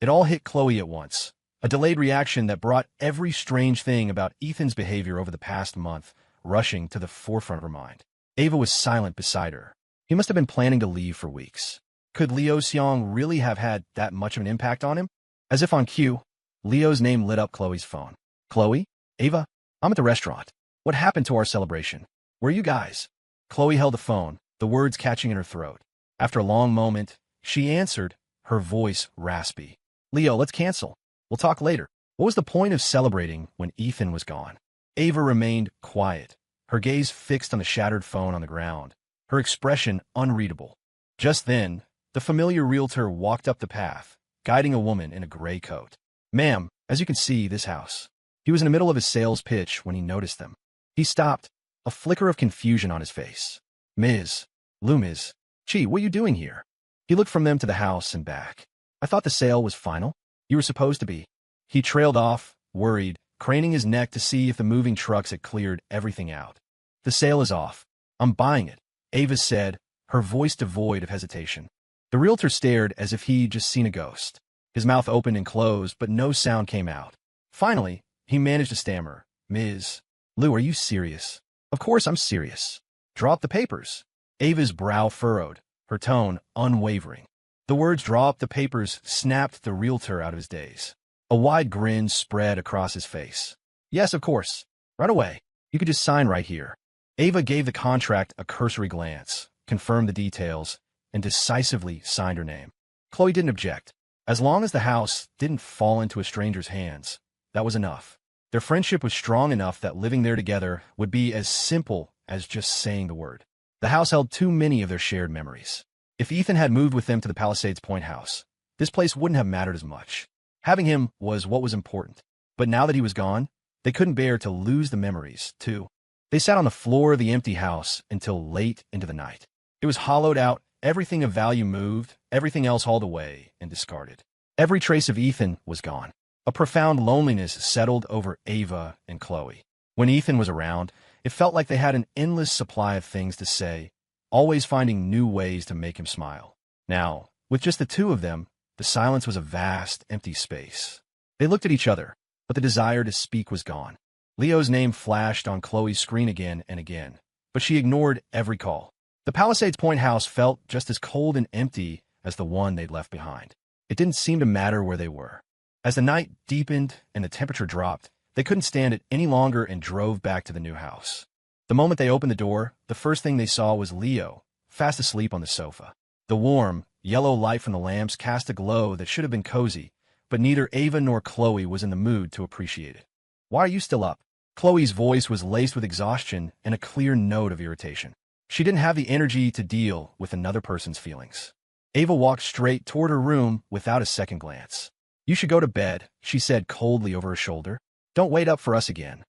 It all hit Chloe at once, a delayed reaction that brought every strange thing about Ethan's behavior over the past month rushing to the forefront of her mind. Ava was silent beside her. He must have been planning to leave for weeks. Could Leo Xiong really have had that much of an impact on him? As if on cue, Leo's name lit up Chloe's phone. Chloe? Ava? I'm at the restaurant. What happened to our celebration? Where are you guys? Chloe held the phone, the words catching in her throat. After a long moment, She answered, her voice raspy. Leo, let's cancel. We'll talk later. What was the point of celebrating when Ethan was gone? Ava remained quiet, her gaze fixed on the shattered phone on the ground, her expression unreadable. Just then, the familiar realtor walked up the path, guiding a woman in a gray coat. Ma'am, as you can see, this house. He was in the middle of his sales pitch when he noticed them. He stopped, a flicker of confusion on his face. Ms. Loomis. Gee, what are you doing here? He looked from them to the house and back. I thought the sale was final. You were supposed to be. He trailed off, worried, craning his neck to see if the moving trucks had cleared everything out. The sale is off. I'm buying it, Ava said, her voice devoid of hesitation. The realtor stared as if he'd just seen a ghost. His mouth opened and closed, but no sound came out. Finally, he managed to stammer. Ms. Lou, are you serious? Of course I'm serious. Drop the papers. Ava's brow furrowed, her tone unwavering. The words "drop the papers" snapped the realtor out of his daze. A wide grin spread across his face. Yes, of course. Right away. You could just sign right here. Ava gave the contract a cursory glance, confirmed the details, and decisively signed her name. Chloe didn't object. As long as the house didn't fall into a stranger's hands, that was enough. Their friendship was strong enough that living there together would be as simple as just saying the word. The house held too many of their shared memories. If Ethan had moved with them to the Palisades Point house, this place wouldn't have mattered as much. Having him was what was important. But now that he was gone, they couldn't bear to lose the memories, too. They sat on the floor of the empty house until late into the night. It was hollowed out, everything of value moved, everything else hauled away and discarded. Every trace of Ethan was gone. A profound loneliness settled over Ava and Chloe. When Ethan was around, it felt like they had an endless supply of things to say, always finding new ways to make him smile. Now, with just the two of them, the silence was a vast, empty space. They looked at each other, but the desire to speak was gone. Leo's name flashed on Chloe's screen again and again, but she ignored every call. The Palisades Point house felt just as cold and empty as the one they'd left behind. It didn't seem to matter where they were. As the night deepened and the temperature dropped, they couldn't stand it any longer and drove back to the new house. The moment they opened the door, the first thing they saw was Leo, fast asleep on the sofa. The warm, yellow light from the lamps cast a glow that should have been cozy, but neither Ava nor Chloe was in the mood to appreciate it. Why are you still up? Chloe's voice was laced with exhaustion and a clear note of irritation. She didn't have the energy to deal with another person's feelings. Ava walked straight toward her room without a second glance. You should go to bed, she said coldly over her shoulder. Don't wait up for us again.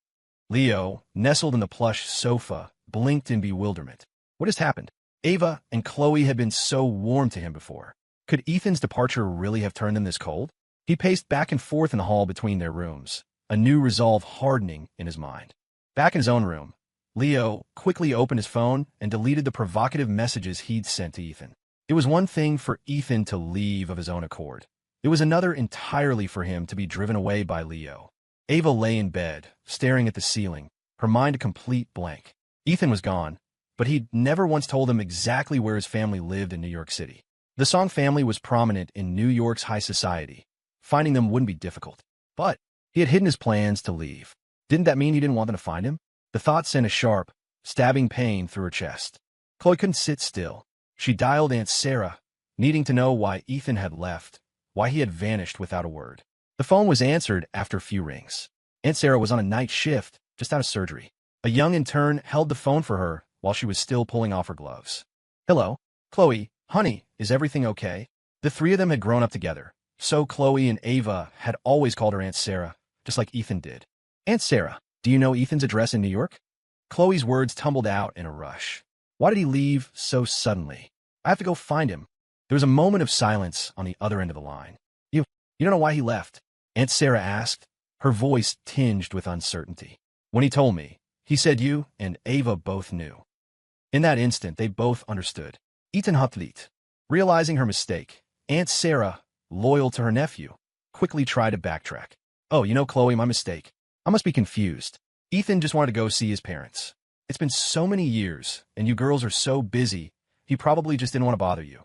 Leo, nestled in the plush sofa, blinked in bewilderment. What has happened? Ava and Chloe had been so warm to him before. Could Ethan's departure really have turned them this cold? He paced back and forth in the hall between their rooms, a new resolve hardening in his mind. Back in his own room, Leo quickly opened his phone and deleted the provocative messages he'd sent to Ethan. It was one thing for Ethan to leave of his own accord. It was another entirely for him to be driven away by Leo. Ava lay in bed, staring at the ceiling, her mind a complete blank. Ethan was gone, but he'd never once told them exactly where his family lived in New York City. The Song family was prominent in New York's high society. Finding them wouldn't be difficult. But he had hidden his plans to leave. Didn't that mean he didn't want them to find him? The thought sent a sharp, stabbing pain through her chest. Chloe couldn't sit still. She dialed Aunt Sarah, needing to know why Ethan had left, why he had vanished without a word. The phone was answered after a few rings. Aunt Sarah was on a night shift, just out of surgery. A young intern held the phone for her while she was still pulling off her gloves. Hello? Chloe, honey, is everything okay? The three of them had grown up together, so Chloe and Ava had always called her Aunt Sarah, just like Ethan did. Aunt Sarah, do you know Ethan's address in New York? Chloe's words tumbled out in a rush. Why did he leave so suddenly? I have to go find him. There was a moment of silence on the other end of the line. You don't know why he left? Aunt Sarah asked, her voice tinged with uncertainty. When he told me, he said you and Ava both knew. In that instant, they both understood. Ethan Heartless. Realizing her mistake, Aunt Sarah, loyal to her nephew, quickly tried to backtrack. Oh, you know, Chloe, my mistake. I must be confused. Ethan just wanted to go see his parents. It's been so many years, and you girls are so busy, he probably just didn't want to bother you.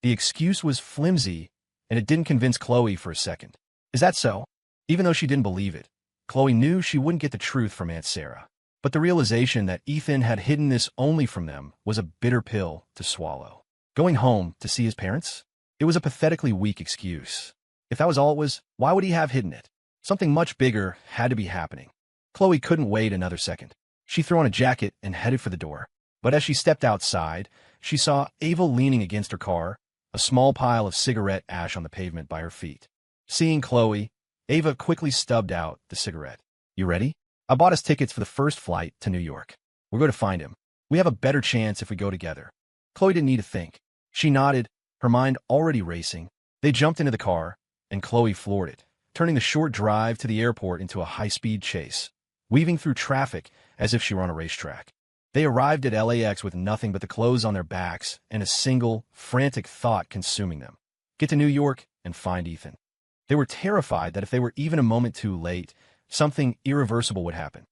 The excuse was flimsy, and it didn't convince Chloe for a second. Is that so? Even though she didn't believe it, Chloe knew she wouldn't get the truth from Aunt Sarah. But the realization that Ethan had hidden this only from them was a bitter pill to swallow. Going home to see his parents? It was a pathetically weak excuse. If that was all it was, why would he have hidden it? Something much bigger had to be happening. Chloe couldn't wait another second. She threw on a jacket and headed for the door. But as she stepped outside, she saw Ava leaning against her car, a small pile of cigarette ash on the pavement by her feet. Seeing Chloe, Ava quickly stubbed out the cigarette. You ready? I bought us tickets for the first flight to New York. We're going to find him. We have a better chance if we go together. Chloe didn't need to think. She nodded, her mind already racing. They jumped into the car, and Chloe floored it, turning the short drive to the airport into a high-speed chase, weaving through traffic as if she were on a racetrack. They arrived at LAX with nothing but the clothes on their backs and a single, frantic thought consuming them. Get to New York and find Ethan. They were terrified that if they were even a moment too late, something irreversible would happen.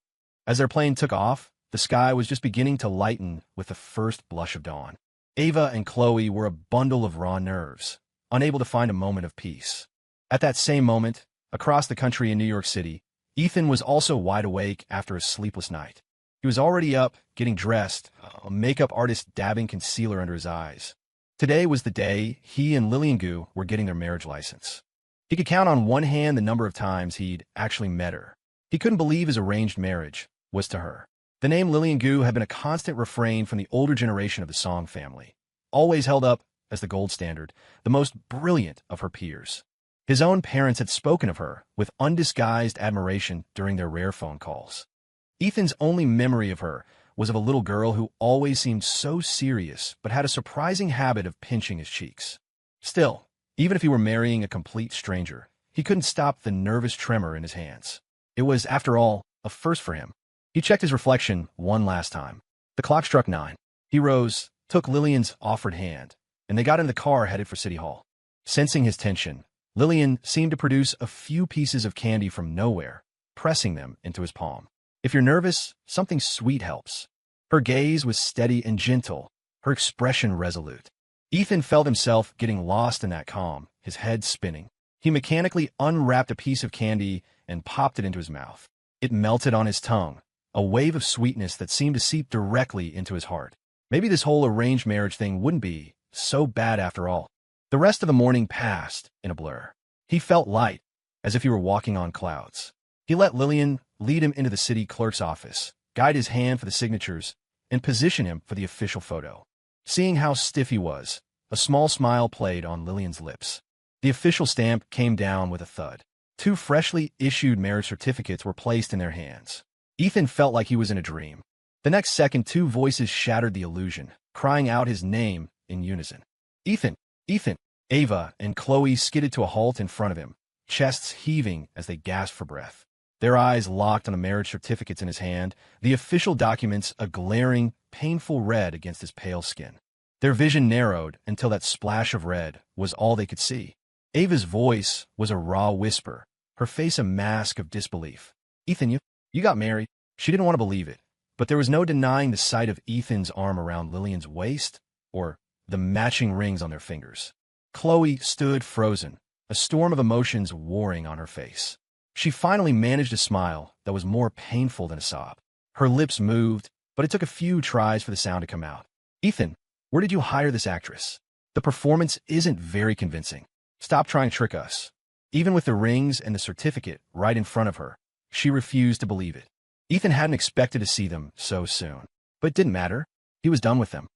As their plane took off, the sky was just beginning to lighten with the first blush of dawn. Ava and Chloe were a bundle of raw nerves, unable to find a moment of peace. At that same moment, across the country in New York City, Ethan was also wide awake after a sleepless night. He was already up, getting dressed, a makeup artist dabbing concealer under his eyes. Today was the day he and Lillian Gu were getting their marriage license. He could count on one hand the number of times he'd actually met her. He couldn't believe his arranged marriage was to her. The name Lillian Gu had been a constant refrain from the older generation of the Song family, always held up as the gold standard, the most brilliant of her peers. His own parents had spoken of her with undisguised admiration during their rare phone calls. Ethan's only memory of her was of a little girl who always seemed so serious but had a surprising habit of pinching his cheeks. Still, even if he were marrying a complete stranger, he couldn't stop the nervous tremor in his hands. It was, after all, a first for him. He checked his reflection one last time. The clock struck 9. He rose, took Lillian's offered hand, and they got in the car headed for City Hall. Sensing his tension, Lillian seemed to produce a few pieces of candy from nowhere, pressing them into his palm. If you're nervous, something sweet helps. Her gaze was steady and gentle, her expression resolute. Ethan felt himself getting lost in that calm, his head spinning. He mechanically unwrapped a piece of candy and popped it into his mouth. It melted on his tongue, a wave of sweetness that seemed to seep directly into his heart. Maybe this whole arranged marriage thing wouldn't be so bad after all. The rest of the morning passed in a blur. He felt light, as if he were walking on clouds. He let Lillian lead him into the city clerk's office, guide his hand for the signatures, and position him for the official photo. Seeing how stiff he was, a small smile played on Lillian's lips. The official stamp came down with a thud. 2 freshly issued marriage certificates were placed in their hands. Ethan felt like he was in a dream. The next second, 2 voices shattered the illusion, crying out his name in unison. Ethan! Ethan! Ava and Chloe skidded to a halt in front of him, chests heaving as they gasped for breath. Their eyes locked on the marriage certificates in his hand, the official documents a glaring, painful red against his pale skin. Their vision narrowed until that splash of red was all they could see. Ava's voice was a raw whisper, her face a mask of disbelief. Ethan, you got married. She didn't want to believe it, but there was no denying the sight of Ethan's arm around Lillian's waist or the matching rings on their fingers. Chloe stood frozen, a storm of emotions warring on her face. She finally managed a smile that was more painful than a sob. Her lips moved, but it took a few tries for the sound to come out. Ethan, where did you hire this actress? The performance isn't very convincing. Stop trying to trick us. Even with the rings and the certificate right in front of her, she refused to believe it. Ethan hadn't expected to see them so soon, but it didn't matter. He was done with them.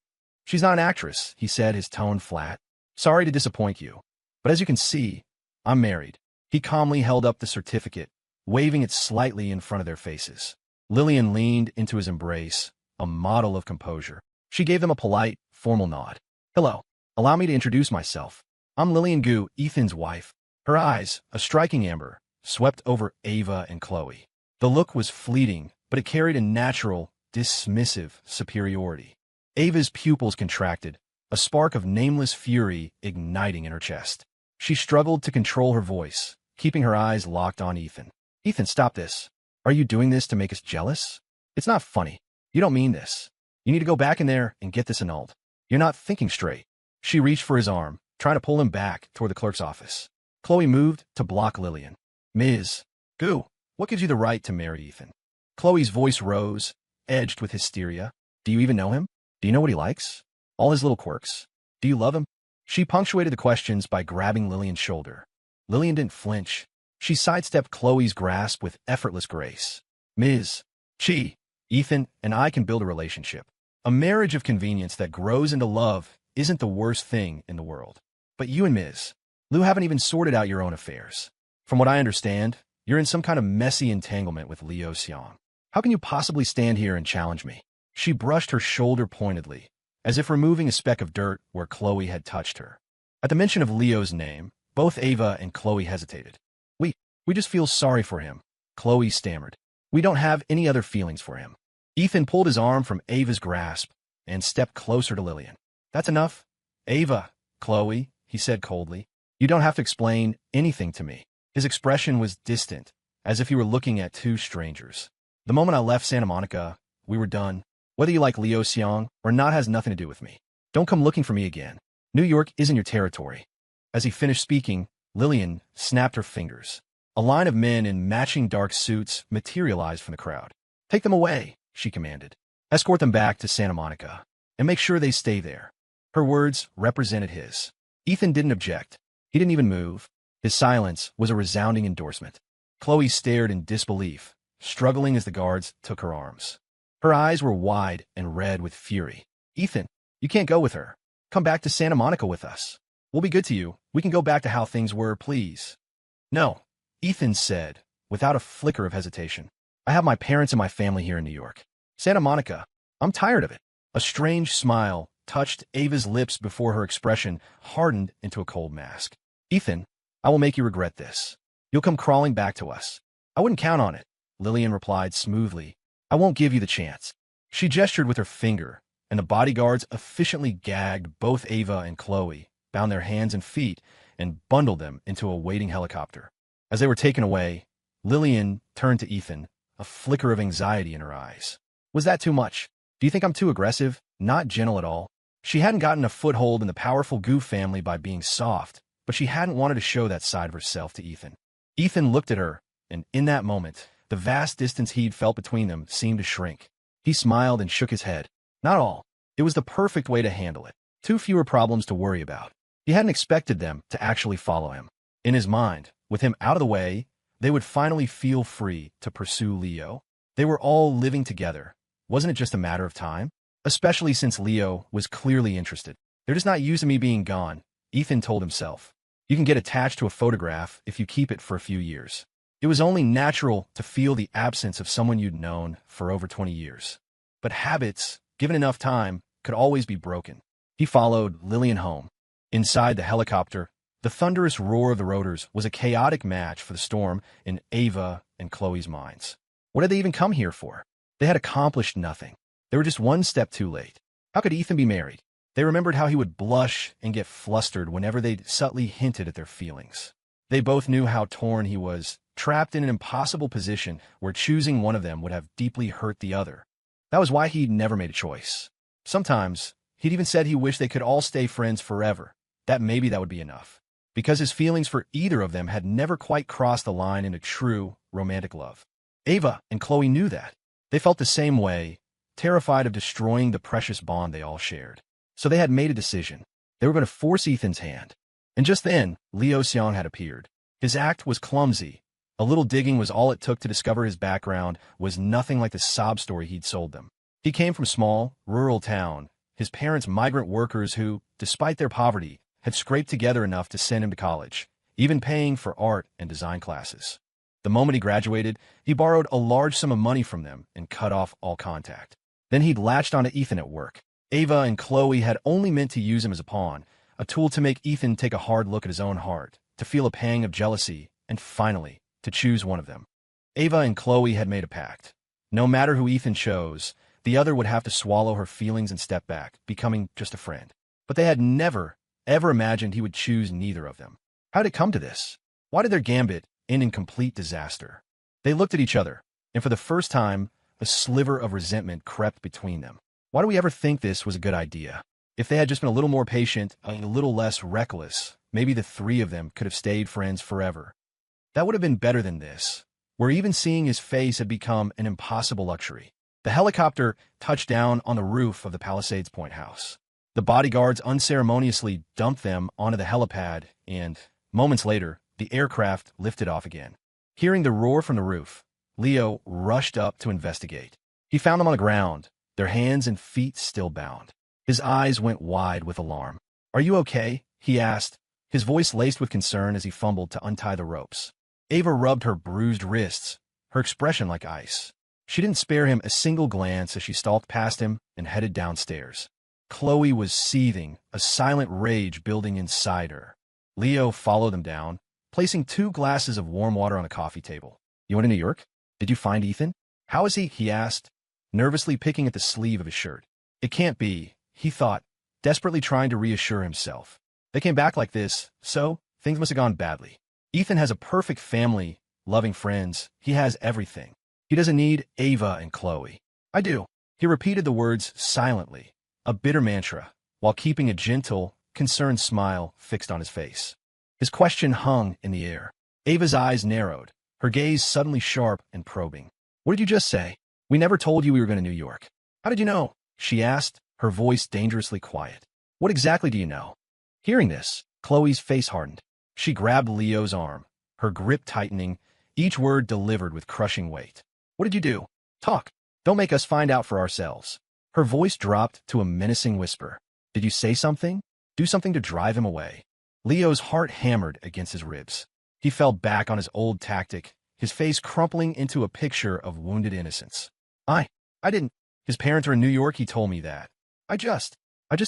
She's not an actress, he said, his tone flat. Sorry to disappoint you, but as you can see, I'm married. He calmly held up the certificate, waving it slightly in front of their faces. Lillian leaned into his embrace, a model of composure. She gave them a polite, formal nod. Hello. Allow me to introduce myself. I'm Lillian Gu, Ethan's wife. Her eyes, a striking amber, swept over Ava and Chloe. The look was fleeting, but it carried a natural, dismissive superiority. Ava's pupils contracted, a spark of nameless fury igniting in her chest. She struggled to control her voice, keeping her eyes locked on Ethan. Ethan, stop this. Are you doing this to make us jealous? It's not funny. You don't mean this. You need to go back in there and get this annulled. You're not thinking straight. She reached for his arm, trying to pull him back toward the clerk's office. Chloe moved to block Lillian. Ms. Gu, what gives you the right to marry Ethan? Chloe's voice rose, edged with hysteria. Do you even know him? Do you know what he likes? All his little quirks? Do you love him? She punctuated the questions by grabbing Lillian's shoulder. Lillian didn't flinch. She sidestepped Chloe's grasp with effortless grace. Ms. Chi, Ethan and I can build a relationship. A marriage of convenience that grows into love isn't the worst thing in the world. But you and Ms. Liu haven't even sorted out your own affairs. From what I understand, you're in some kind of messy entanglement with Liu Xiang. How can you possibly stand here and challenge me? She brushed her shoulder pointedly, as if removing a speck of dirt where Chloe had touched her. At the mention of Leo's name, both Ava and Chloe hesitated. We just feel sorry for him, Chloe stammered. We don't have any other feelings for him. Ethan pulled his arm from Ava's grasp and stepped closer to Lillian. That's enough. Ava, Chloe, he said coldly. You don't have to explain anything to me. His expression was distant, as if he were looking at two strangers. The moment I left Santa Monica, we were done. Whether you like Liu Xiang or not has nothing to do with me. Don't come looking for me again. New York isn't your territory. As he finished speaking, Lillian snapped her fingers. A line of men in matching dark suits materialized from the crowd. Take them away, she commanded. Escort them back to Santa Monica, and make sure they stay there. Her words represented his. Ethan didn't object. He didn't even move. His silence was a resounding endorsement. Chloe stared in disbelief, struggling as the guards took her arms. Her eyes were wide and red with fury. Ethan, you can't go with her. Come back to Santa Monica with us. We'll be good to you. We can go back to how things were, please. No, Ethan said, without a flicker of hesitation. I have my parents and my family here in New York. Santa Monica, I'm tired of it. A strange smile touched Ava's lips before her expression hardened into a cold mask. Ethan, I will make you regret this. You'll come crawling back to us. I wouldn't count on it, Lillian replied smoothly. I won't give you the chance. She gestured with her finger, and the bodyguards efficiently gagged both Ava and Chloe, bound their hands and feet, and bundled them into a waiting helicopter. As they were taken away, Lillian turned to Ethan, a flicker of anxiety in her eyes. Was that too much? Do you think I'm too aggressive? Not gentle at all. She hadn't gotten a foothold in the powerful Gu family by being soft, but she hadn't wanted to show that side of herself to Ethan. Ethan looked at her, and in that moment, the vast distance he'd felt between them seemed to shrink. He smiled and shook his head. Not all. It was the perfect way to handle it. 2 fewer problems to worry about. He hadn't expected them to actually follow him. In his mind, with him out of the way, they would finally feel free to pursue Leo. They were all living together. Wasn't it just a matter of time? Especially since Leo was clearly interested. They're just not used to me being gone, Ethan told himself. You can get attached to a photograph if you keep it for a few years. It was only natural to feel the absence of someone you'd known for over 20 years. But habits, given enough time, could always be broken. He followed Lillian home. Inside the helicopter, the thunderous roar of the rotors was a chaotic match for the storm in Ava and Chloe's minds. What had they even come here for? They had accomplished nothing. They were just one step too late. How could Ethan be married? They remembered how he would blush and get flustered whenever they subtly hinted at their feelings. They both knew how torn he was, trapped in an impossible position where choosing one of them would have deeply hurt the other. That was why he'd never made a choice. Sometimes, he'd even said he wished they could all stay friends forever. That would be enough. Because his feelings for either of them had never quite crossed the line into true, romantic love. Ava and Chloe knew that. They felt the same way, terrified of destroying the precious bond they all shared. So they had made a decision. They were going to force Ethan's hand. And just then, Liu Xiang had appeared. His act was clumsy. A little digging was all it took to discover his background was nothing like the sob story he'd sold them. He came from a small, rural town, his parents migrant workers who, despite their poverty, had scraped together enough to send him to college, even paying for art and design classes. The moment he graduated, he borrowed a large sum of money from them and cut off all contact. Then he'd latched onto Ethan at work. Ava and Chloe had only meant to use him as a pawn, a tool to make Ethan take a hard look at his own heart, to feel a pang of jealousy, and finally, to choose one of them. Ava and Chloe had made a pact. No matter who Ethan chose, the other would have to swallow her feelings and step back, becoming just a friend. But they had never, ever imagined he would choose neither of them. How did it come to this? Why did their gambit end in complete disaster? They looked at each other, and for the first time, a sliver of resentment crept between them. Why do we ever think this was a good idea? If they had just been a little more patient, a little less reckless, maybe the 3 of them could have stayed friends forever. That would have been better than this, where even seeing his face had become an impossible luxury. The helicopter touched down on the roof of the Palisades Point house. The bodyguards unceremoniously dumped them onto the helipad, and, moments later, the aircraft lifted off again. Hearing the roar from the roof, Leo rushed up to investigate. He found them on the ground, their hands and feet still bound. His eyes went wide with alarm. "Are you okay?" he asked, his voice laced with concern as he fumbled to untie the ropes. Ava rubbed her bruised wrists, her expression like ice. She didn't spare him a single glance as she stalked past him and headed downstairs. Chloe was seething, a silent rage building inside her. Leo followed them down, placing 2 glasses of warm water on the coffee table. "You went to New York? Did you find Ethan? How is he?" he asked, nervously picking at the sleeve of his shirt. It can't be, he thought, desperately trying to reassure himself. They came back like this, so things must have gone badly. Ethan has a perfect family, loving friends. He has everything. He doesn't need Ava and Chloe. "I do." He repeated the words silently, a bitter mantra, while keeping a gentle, concerned smile fixed on his face. His question hung in the air. Ava's eyes narrowed, her gaze suddenly sharp and probing. "What did you just say? We never told you we were going to New York." "How did you know?" she asked, her voice dangerously quiet. "What exactly do you know?" Hearing this, Chloe's face hardened. She grabbed Leo's arm, her grip tightening, each word delivered with crushing weight. "What did you do? Talk. Don't make us find out for ourselves." Her voice dropped to a menacing whisper. "Did you say something? Do something to drive him away?" Leo's heart hammered against his ribs. He fell back on his old tactic, his face crumpling into a picture of wounded innocence. I didn't. His parents are in New York, he told me that. I just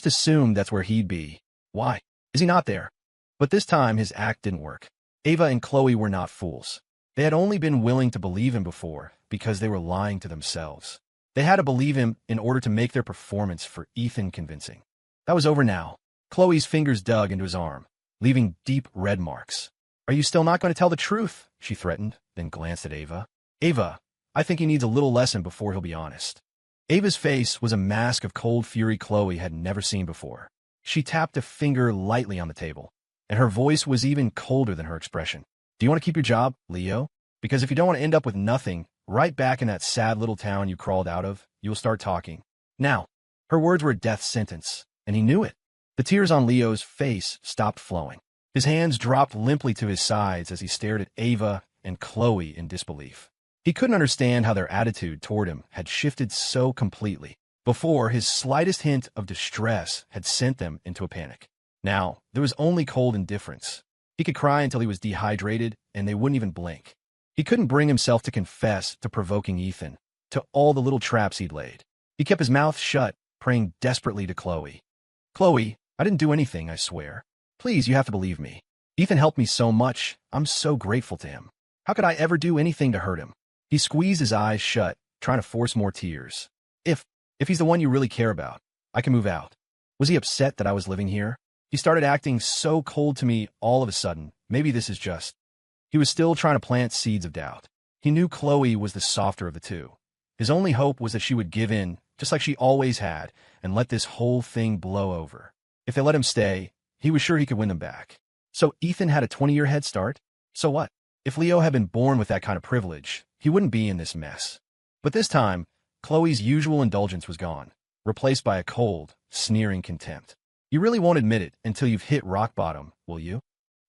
assumed that's where he'd be. Why? Is he not there?" But this time his act didn't work. Ava and Chloe were not fools. They had only been willing to believe him before because they were lying to themselves. They had to believe him in order to make their performance for Ethan convincing. That was over now. Chloe's fingers dug into his arm, leaving deep red marks. "Are you still not going to tell the truth?" she threatened, then glanced at Ava. "Ava, I think he needs a little lesson before he'll be honest." Ava's face was a mask of cold fury Chloe had never seen before. She tapped a finger lightly on the table, and her voice was even colder than her expression. "Do you want to keep your job, Leo? Because if you don't want to end up with nothing, right back in that sad little town you crawled out of, you'll start talking." Now, her words were a death sentence, and he knew it. The tears on Leo's face stopped flowing. His hands dropped limply to his sides as he stared at Ava and Chloe in disbelief. He couldn't understand how their attitude toward him had shifted so completely. Before, his slightest hint of distress had sent them into a panic. Now, there was only cold indifference. He could cry until he was dehydrated, and they wouldn't even blink. He couldn't bring himself to confess to provoking Ethan, to all the little traps he'd laid. He kept his mouth shut, praying desperately to Chloe. "Chloe, I didn't do anything, I swear. Please, you have to believe me. Ethan helped me so much. I'm so grateful to him. How could I ever do anything to hurt him?" He squeezed his eyes shut, trying to force more tears. If he's the one you really care about, I can move out." Was he upset that I was living here? He started acting so cold to me all of a sudden. Maybe this is just... He was still trying to plant seeds of doubt. He knew Chloe was the softer of the two. His only hope was that she would give in, just like she always had, and let this whole thing blow over. If they let him stay, he was sure he could win them back. So Ethan had a 20-year head start? So what? If Leo had been born with that kind of privilege, he wouldn't be in this mess. But this time, Chloe's usual indulgence was gone, replaced by a cold, sneering contempt. "You really won't admit it until you've hit rock bottom, will you?"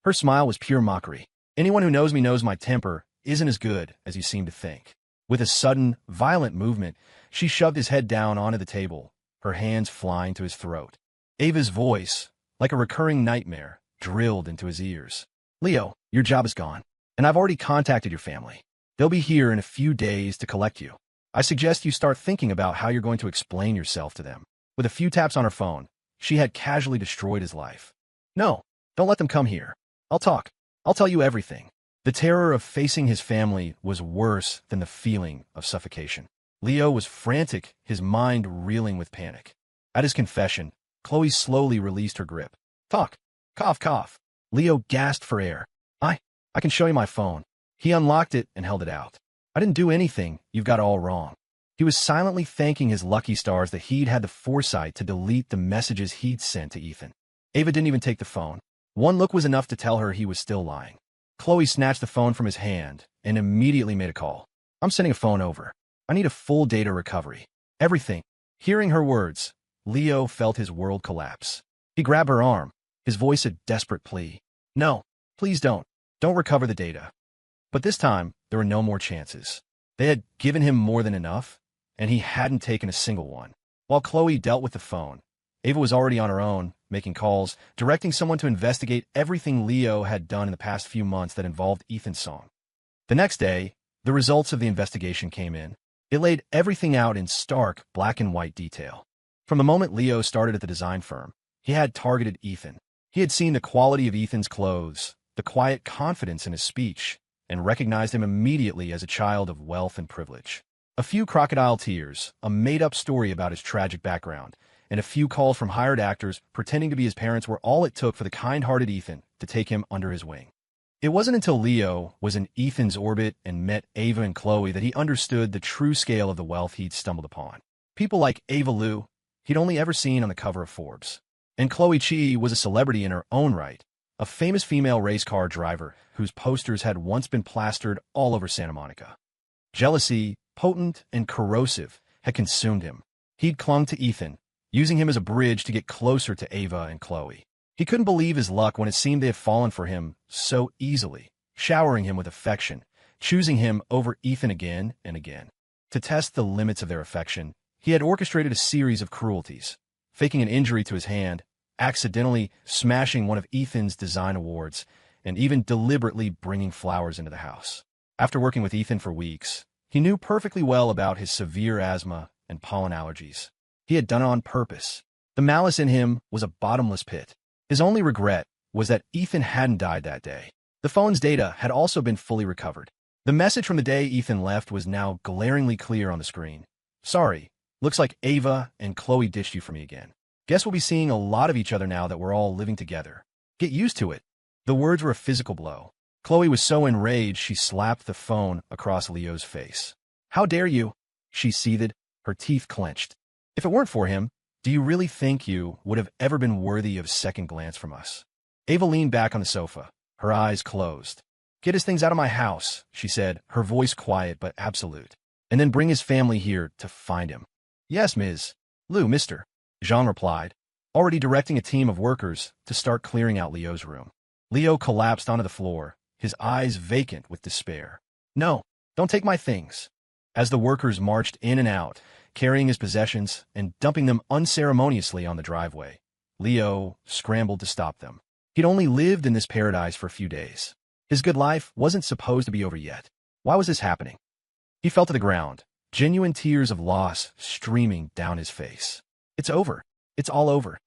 Her smile was pure mockery. "Anyone who knows me knows my temper isn't as good as you seem to think." With a sudden, violent movement, she shoved his head down onto the table, her hands flying to his throat. Ava's voice, like a recurring nightmare, drilled into his ears. "Leo, your job is gone, and I've already contacted your family. They'll be here in a few days to collect you. I suggest you start thinking about how you're going to explain yourself to them." With a few taps on her phone, she had casually destroyed his life. "No, don't let them come here. I'll talk. I'll tell you everything." The terror of facing his family was worse than the feeling of suffocation. Leo was frantic, his mind reeling with panic. At his confession, Chloe slowly released her grip. "Talk. Cough, cough." Leo gasped for air. I can show you my phone." He unlocked it and held it out. "I didn't do anything. You've got it all wrong." He was silently thanking his lucky stars that he'd had the foresight to delete the messages he'd sent to Ethan. Ava didn't even take the phone. One look was enough to tell her he was still lying. Chloe snatched the phone from his hand and immediately made a call. "I'm sending a phone over. I need a full data recovery. Everything." Hearing her words, Leo felt his world collapse. He grabbed her arm, his voice a desperate plea. No, please don't. Don't recover the data. But this time, there were no more chances. They had given him more than enough, and he hadn't taken a single one. While Chloe dealt with the phone, Ava was already on her own, making calls, directing someone to investigate everything Leo had done in the past few months that involved Ethan's song. The next day, the results of the investigation came in. It laid everything out in stark black and white detail. From the moment Leo started at the design firm, he had targeted Ethan. He had seen the quality of Ethan's clothes, the quiet confidence in his speech, and recognized him immediately as a child of wealth and privilege. A few crocodile tears, a made-up story about his tragic background, and a few calls from hired actors pretending to be his parents were all it took for the kind-hearted Ethan to take him under his wing. It wasn't until Leo was in Ethan's orbit and met Ava and Chloe that he understood the true scale of the wealth he'd stumbled upon. People like Ava Lou, he'd only ever seen on the cover of Forbes. And Chloe Chi was a celebrity in her own right, a famous female race car driver whose posters had once been plastered all over Santa Monica. Jealousy, potent and corrosive, had consumed him. He'd clung to Ethan, using him as a bridge to get closer to Ava and Chloe. He couldn't believe his luck when it seemed they had fallen for him so easily, showering him with affection, choosing him over Ethan again and again. To test the limits of their affection, he had orchestrated a series of cruelties, faking an injury to his hand, accidentally smashing one of Ethan's design awards, and even deliberately bringing flowers into the house. After working with Ethan for weeks, he knew perfectly well about his severe asthma and pollen allergies. He had done it on purpose. The malice in him was a bottomless pit. His only regret was that Ethan hadn't died that day. The phone's data had also been fully recovered. The message from the day Ethan left was now glaringly clear on the screen. Sorry, looks like Ava and Chloe ditched you for me again. Guess we'll be seeing a lot of each other now that we're all living together. Get used to it. The words were a physical blow. Chloe was so enraged she slapped the phone across Leo's face. How dare you? She seethed, her teeth clenched. If it weren't for him, do you really think you would have ever been worthy of a second glance from us? Ava leaned back on the sofa, her eyes closed. Get his things out of my house, she said, her voice quiet but absolute. And then bring his family here to find him. Yes, Ms. Lou, Mr. Jean replied, already directing a team of workers to start clearing out Leo's room. Leo collapsed onto the floor, his eyes vacant with despair. No, don't take my things. As the workers marched in and out, carrying his possessions and dumping them unceremoniously on the driveway, Leo scrambled to stop them. He'd only lived in this paradise for a few days. His good life wasn't supposed to be over yet. Why was this happening? He fell to the ground, genuine tears of loss streaming down his face. It's over. It's all over.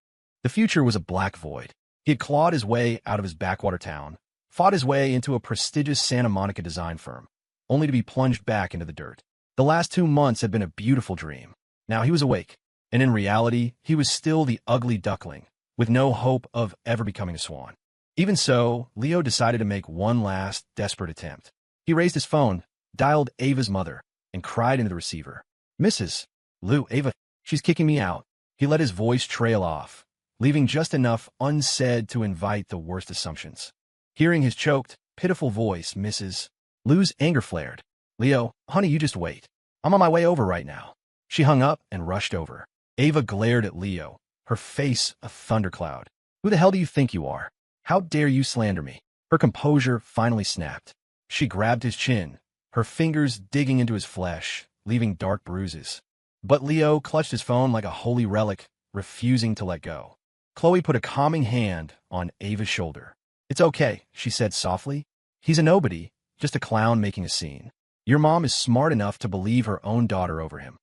The future was a black void. He had clawed his way out of his backwater town, fought his way into a prestigious Santa Monica design firm, only to be plunged back into the dirt. The last 2 months had been a beautiful dream. Now he was awake, and in reality, he was still the ugly duckling, with no hope of ever becoming a swan. Even so, Leo decided to make one last, desperate attempt. He raised his phone, dialed Ava's mother, and cried into the receiver. Mrs. Lou, Ava, she's kicking me out. He let his voice trail off, leaving just enough unsaid to invite the worst assumptions. Hearing his choked, pitiful voice, Mrs. Lou's anger flared. Leo, honey, you just wait. I'm on my way over right now. She hung up and rushed over. Ava glared at Leo, her face a thundercloud. Who the hell do you think you are? How dare you slander me? Her composure finally snapped. She grabbed his chin, her fingers digging into his flesh, leaving dark bruises. But Leo clutched his phone like a holy relic, refusing to let go. Chloe put a calming hand on Ava's shoulder. It's okay, she said softly. He's a nobody, just a clown making a scene. Your mom is smart enough to believe her own daughter over him.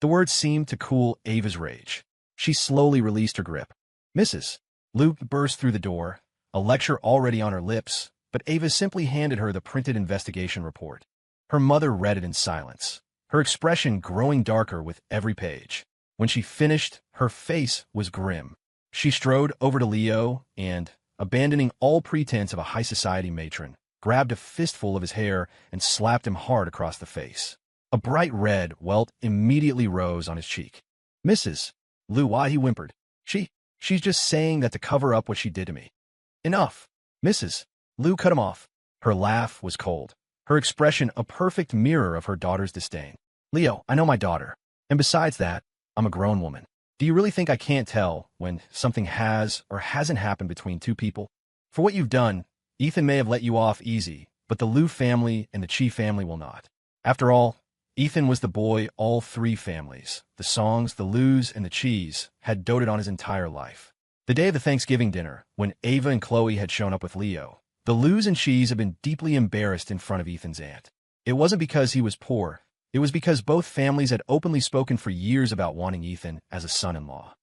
The words seemed to cool Ava's rage. She slowly released her grip. Mrs. Luke burst through the door, a lecture already on her lips, but Ava simply handed her the printed investigation report. Her mother read it in silence, her expression growing darker with every page. When she finished, her face was grim. She strode over to Leo and, abandoning all pretense of a high society matron, grabbed a fistful of his hair and slapped him hard across the face. A bright red welt immediately rose on his cheek. Mrs. Lou, why? He whimpered. She's just saying that to cover up what she did to me. Enough. Mrs. Lou cut him off. Her laugh was cold, her expression a perfect mirror of her daughter's disdain. Leo, I know my daughter. And besides that, I'm a grown woman. Do you really think I can't tell when something has or hasn't happened between two people? For what you've done, Ethan may have let you off easy, but the Liu family and the Chi family will not. After all, Ethan was the boy all three families, the Songs, the Lius, and the Chis, had doted on his entire life. The day of the Thanksgiving dinner, when Ava and Chloe had shown up with Leo, the Lius and Chis had been deeply embarrassed in front of Ethan's aunt. It wasn't because he was poor. It was because both families had openly spoken for years about wanting Ethan as a son-in-law.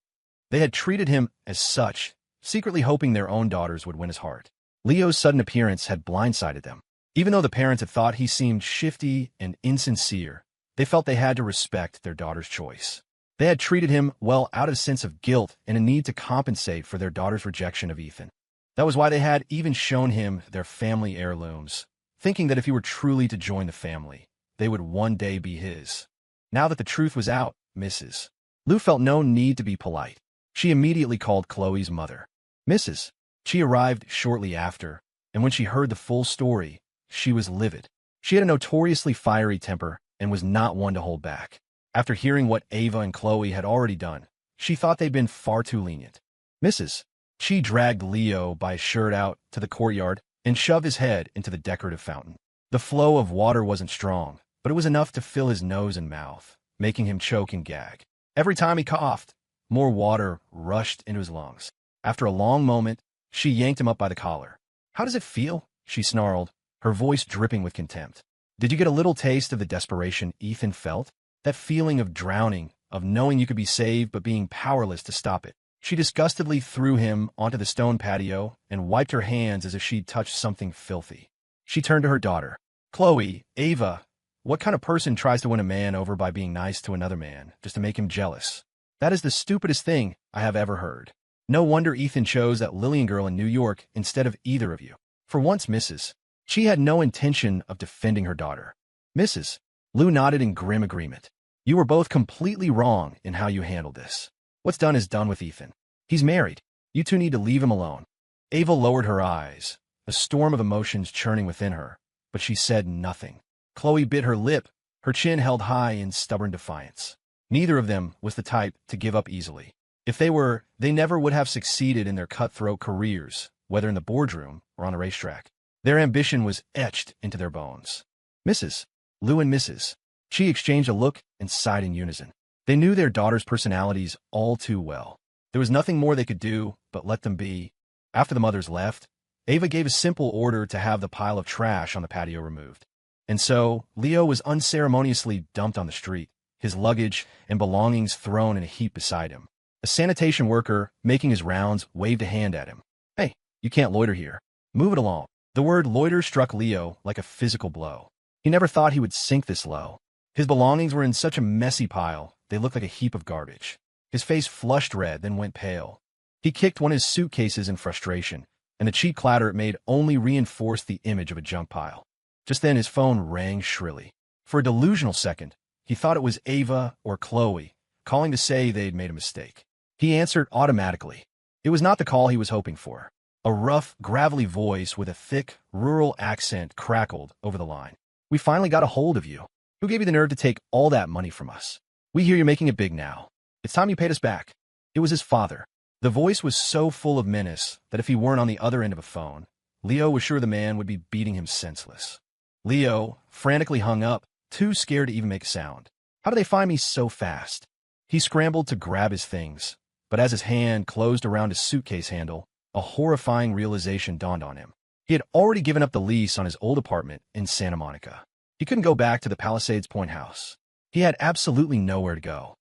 They had treated him as such, secretly hoping their own daughters would win his heart. Leo's sudden appearance had blindsided them. Even though the parents had thought he seemed shifty and insincere, they felt they had to respect their daughter's choice. They had treated him well out of a sense of guilt and a need to compensate for their daughter's rejection of Ethan. That was why they had even shown him their family heirlooms, thinking that if he were truly to join the family, they would one day be his. Now that the truth was out, Mrs. Liu felt no need to be polite. She immediately called Chloe's mother. Mrs. She arrived shortly after, and when she heard the full story, she was livid. She had a notoriously fiery temper and was not one to hold back. After hearing what Ava and Chloe had already done, she thought they'd been far too lenient. Mrs. She dragged Leo by his shirt out to the courtyard and shoved his head into the decorative fountain. The flow of water wasn't strong, but it was enough to fill his nose and mouth, making him choke and gag. Every time he coughed, more water rushed into his lungs. After a long moment, she yanked him up by the collar. How does it feel? She snarled, her voice dripping with contempt. Did you get a little taste of the desperation Ethan felt? That feeling of drowning, of knowing you could be saved but being powerless to stop it. She disgustedly threw him onto the stone patio and wiped her hands as if she'd touched something filthy. She turned to her daughter. Chloe, Ava, what kind of person tries to win a man over by being nice to another man, just to make him jealous? That is the stupidest thing I have ever heard. No wonder Ethan chose that Lillian girl in New York instead of either of you. For once, Mrs. She had no intention of defending her daughter. Mrs. Liu nodded in grim agreement. You were both completely wrong in how you handled this. What's done is done with Ethan. He's married. You two need to leave him alone. Ava lowered her eyes, a storm of emotions churning within her, but she said nothing. Chloe bit her lip, her chin held high in stubborn defiance. Neither of them was the type to give up easily. If they were, they never would have succeeded in their cutthroat careers, whether in the boardroom or on a racetrack. Their ambition was etched into their bones. Mrs. Liu and Mrs. She exchanged a look and sighed in unison. They knew their daughters' personalities all too well. There was nothing more they could do but let them be. After the mothers left, Ava gave a simple order to have the pile of trash on the patio removed. And so, Leo was unceremoniously dumped on the street, his luggage and belongings thrown in a heap beside him. A sanitation worker, making his rounds, waved a hand at him. Hey, you can't loiter here. Move it along. The word loiter struck Leo like a physical blow. He never thought he would sink this low. His belongings were in such a messy pile, they looked like a heap of garbage. His face flushed red, then went pale. He kicked one of his suitcases in frustration, and the cheap clatter it made only reinforced the image of a junk pile. Just then his phone rang shrilly. For a delusional second, he thought it was Ava or Chloe, calling to say they'd made a mistake. He answered automatically. It was not the call he was hoping for. A rough, gravelly voice with a thick, rural accent crackled over the line. We finally got a hold of you. Who gave you the nerve to take all that money from us? We hear you're making it big now. It's time you paid us back. It was his father. The voice was so full of menace that if he weren't on the other end of a phone, Leo was sure the man would be beating him senseless. Leo frantically hung up, too scared to even make a sound. How do they find me so fast? He scrambled to grab his things, but as his hand closed around his suitcase handle, a horrifying realization dawned on him. He had already given up the lease on his old apartment in Santa Monica. He couldn't go back to the Palisades Point house. He had absolutely nowhere to go.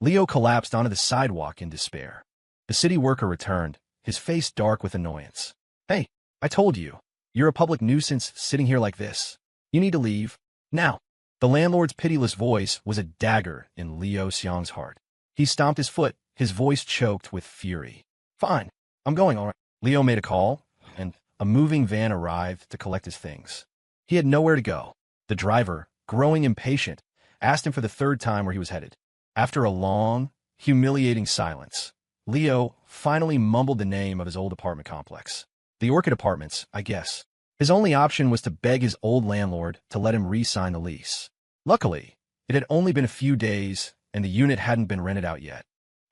Leo collapsed onto the sidewalk in despair. The city worker returned, his face dark with annoyance. Hey, I told you. You're a public nuisance sitting here like this. You need to leave. Now. The landlord's pitiless voice was a dagger in Leo Xiang's heart. He stomped his foot, his voice choked with fury. Fine. I'm going, all right. Leo made a call, and a moving van arrived to collect his things. He had nowhere to go. The driver, growing impatient, asked him for the third time where he was headed. After a long, humiliating silence, Leo finally mumbled the name of his old apartment complex. The Orchid Apartments, I guess. His only option was to beg his old landlord to let him re-sign the lease. Luckily, it had only been a few days, and the unit hadn't been rented out yet.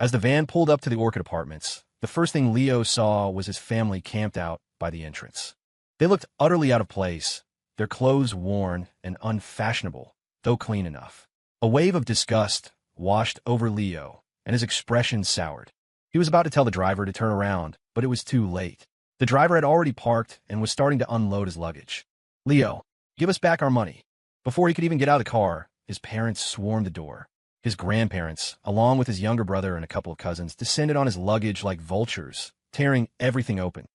As the van pulled up to the Orchid Apartments, the first thing Leo saw was his family camped out by the entrance. They looked utterly out of place, their clothes worn and unfashionable, though clean enough. A wave of disgust washed over Leo, and his expression soured. He was about to tell the driver to turn around, but it was too late. The driver had already parked and was starting to unload his luggage. "Leo, give us back our money." Before he could even get out of the car, his parents swarmed the door. His grandparents, along with his younger brother and a couple of cousins, descended on his luggage like vultures, tearing everything open.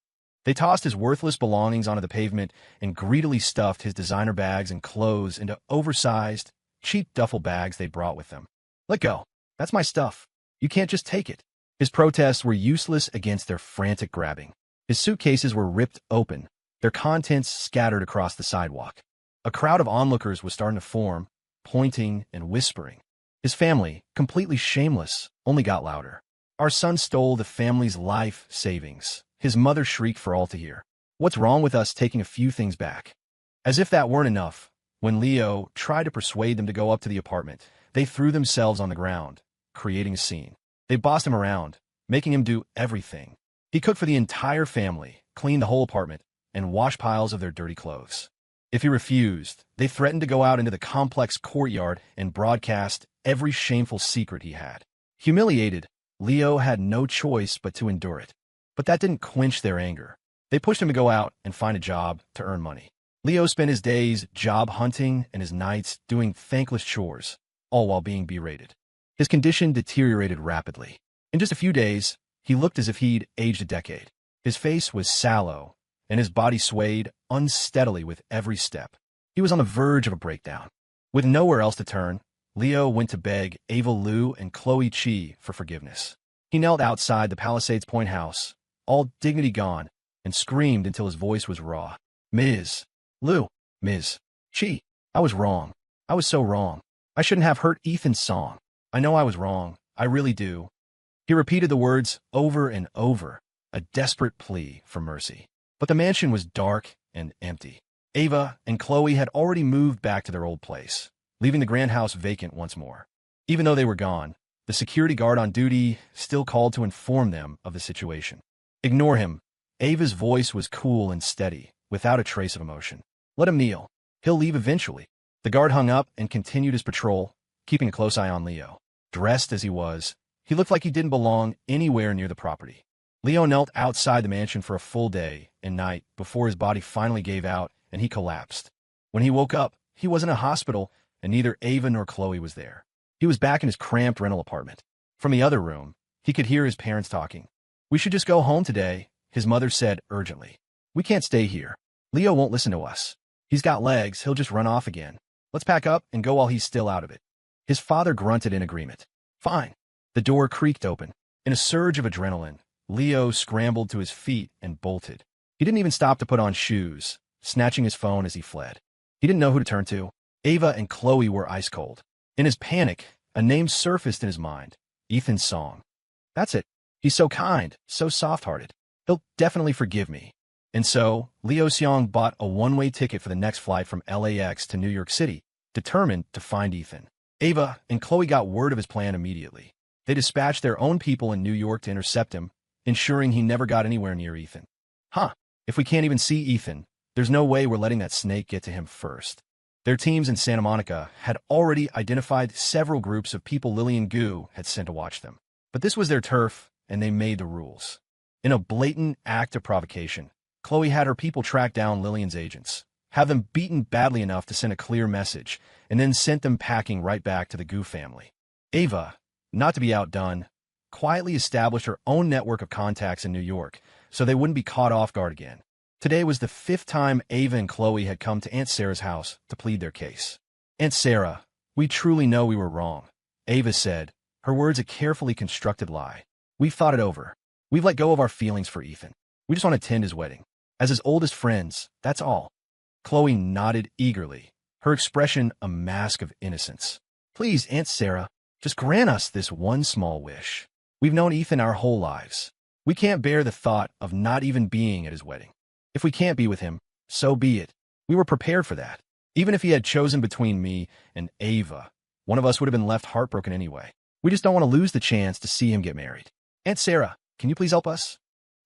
They tossed his worthless belongings onto the pavement and greedily stuffed his designer bags and clothes into oversized, cheap duffel bags they brought with them. "Let go. That's my stuff. You can't just take it." His protests were useless against their frantic grabbing. His suitcases were ripped open, their contents scattered across the sidewalk. A crowd of onlookers was starting to form, pointing and whispering. His family, completely shameless, only got louder. "Our son stole the family's life savings," his mother shrieked for all to hear. "What's wrong with us taking a few things back?" As if that weren't enough, when Leo tried to persuade them to go up to the apartment, they threw themselves on the ground, creating a scene. They bossed him around, making him do everything. He cooked for the entire family, cleaned the whole apartment, and washed piles of their dirty clothes. If he refused, they threatened to go out into the complex courtyard and broadcast every shameful secret he had. Humiliated, Leo had no choice but to endure it. But that didn't quench their anger. They pushed him to go out and find a job to earn money. Leo spent his days job hunting and his nights doing thankless chores, all while being berated. His condition deteriorated rapidly. In just a few days, he looked as if he'd aged a decade. His face was sallow, and his body swayed unsteadily with every step. He was on the verge of a breakdown. With nowhere else to turn, Leo went to beg Ava Liu and Chloe Chi for forgiveness. He knelt outside the Palisades Point house, all dignity gone, and screamed until his voice was raw. "Ms. Liu, Ms. Chi, I was wrong. I was so wrong. I shouldn't have hurt Ethan's song. I know I was wrong. I really do." He repeated the words over and over, a desperate plea for mercy. But the mansion was dark and empty. Ava and Chloe had already moved back to their old place, leaving the grand house vacant once more. Even though they were gone, the security guard on duty still called to inform them of the situation. "Ignore him." Ava's voice was cool and steady, without a trace of emotion. "Let him kneel. He'll leave eventually." The guard hung up and continued his patrol, keeping a close eye on Leo. Dressed as he was, he looked like he didn't belong anywhere near the property. Leo knelt outside the mansion for a full day and night before his body finally gave out and he collapsed. When he woke up, he was in a hospital and neither Ava nor Chloe was there. He was back in his cramped rental apartment. From the other room, he could hear his parents talking. "We should just go home today," his mother said urgently. "We can't stay here. Leo won't listen to us. He's got legs, he'll just run off again. Let's pack up and go while he's still out of it." His father grunted in agreement. "Fine." The door creaked open. In a surge of adrenaline, Leo scrambled to his feet and bolted. He didn't even stop to put on shoes, snatching his phone as he fled. He didn't know who to turn to. Ava and Chloe were ice cold. In his panic, a name surfaced in his mind. Ethan's song. "That's it. He's so kind, so soft-hearted. He'll definitely forgive me." And so, Leo Seong bought a one-way ticket for the next flight from LAX to New York City, determined to find Ethan. Ava and Chloe got word of his plan immediately. They dispatched their own people in New York to intercept him, ensuring he never got anywhere near Ethan. If we can't even see Ethan, there's no way we're letting that snake get to him first. Their teams in Santa Monica had already identified several groups of people Lillian Gu had sent to watch them. But this was their turf, and they made the rules. In a blatant act of provocation, Chloe had her people track down Lillian's agents, have them beaten badly enough to send a clear message, and then sent them packing right back to the Gu family. Ava, not to be outdone, quietly established her own network of contacts in New York, so they wouldn't be caught off guard again. Today was the 5th time Ava and Chloe had come to Aunt Sarah's house to plead their case. "Aunt Sarah, we truly know we were wrong," Ava said, her words a carefully constructed lie. "We've thought it over. We've let go of our feelings for Ethan. We just want to attend his wedding. As his oldest friends, that's all." Chloe nodded eagerly, her expression a mask of innocence. "Please, Aunt Sarah, just grant us this one small wish. We've known Ethan our whole lives. We can't bear the thought of not even being at his wedding. If we can't be with him, so be it. We were prepared for that. Even if he had chosen between me and Ava, one of us would have been left heartbroken anyway. We just don't want to lose the chance to see him get married. Aunt Sarah, can you please help us?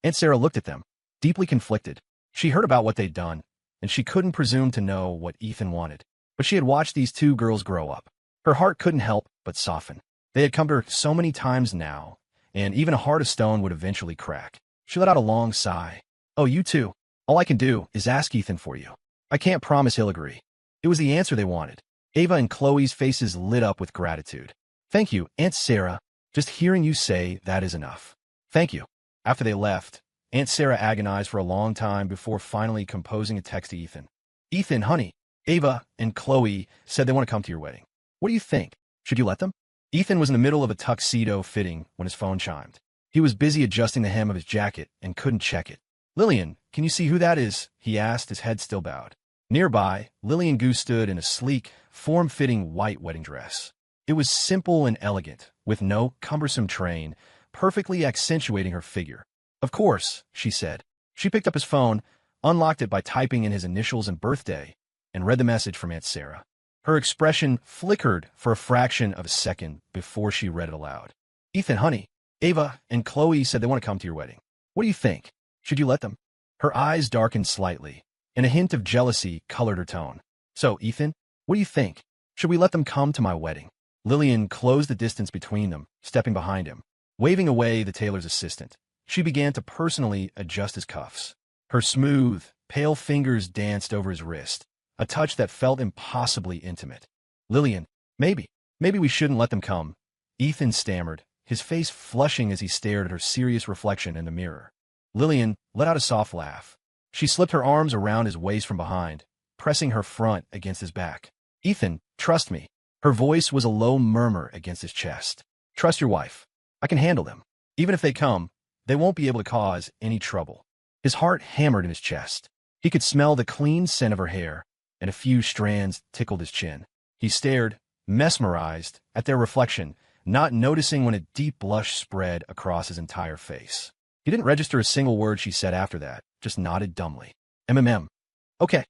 Aunt Sarah looked at them, deeply conflicted. She heard about what they'd done, and she couldn't presume to know what Ethan wanted. But she had watched these two girls grow up. Her heart couldn't help but soften. They had come to her so many times now, and even a heart of stone would eventually crack. She let out a long sigh. Oh, you two. All I can do is ask Ethan for you. I can't promise he'll agree. It was the answer they wanted. Ava and Chloe's faces lit up with gratitude. Thank you, Aunt Sarah. Just hearing you say that is enough. Thank you. After they left, Aunt Sarah agonized for a long time before finally composing a text to Ethan. Ethan, honey, Ava and Chloe said they want to come to your wedding. What do you think? Should you let them? Ethan was in the middle of a tuxedo fitting when his phone chimed. He was busy adjusting the hem of his jacket and couldn't check it. Lillian, can you see who that is? He asked, his head still bowed. Nearby, Lillian Gu stood in a sleek, form-fitting white wedding dress. It was simple and elegant, with no cumbersome train, perfectly accentuating her figure. Of course, she said. She picked up his phone, unlocked it by typing in his initials and birthday, and read the message from Aunt Sarah. Her expression flickered for a fraction of a second before she read it aloud. Ethan, honey, Ava and Chloe said they want to come to your wedding. What do you think? Should you let them? Her eyes darkened slightly, and a hint of jealousy colored her tone. So, Ethan, what do you think? Should we let them come to my wedding? Lillian closed the distance between them, stepping behind him. Waving away the tailor's assistant, she began to personally adjust his cuffs. Her smooth, pale fingers danced over his wrist, a touch that felt impossibly intimate. Lillian, maybe we shouldn't let them come, Ethan stammered, his face flushing as he stared at her serious reflection in the mirror. Lillian let out a soft laugh. She slipped her arms around his waist from behind, pressing her front against his back. Ethan, trust me. Her voice was a low murmur against his chest. Trust your wife. I can handle them. Even if they come, they won't be able to cause any trouble. His heart hammered in his chest. He could smell the clean scent of her hair, and a few strands tickled his chin. He stared, mesmerized, at their reflection, not noticing when a deep blush spread across his entire face. He didn't register a single word she said after that, just nodded dumbly. MMM. Okay.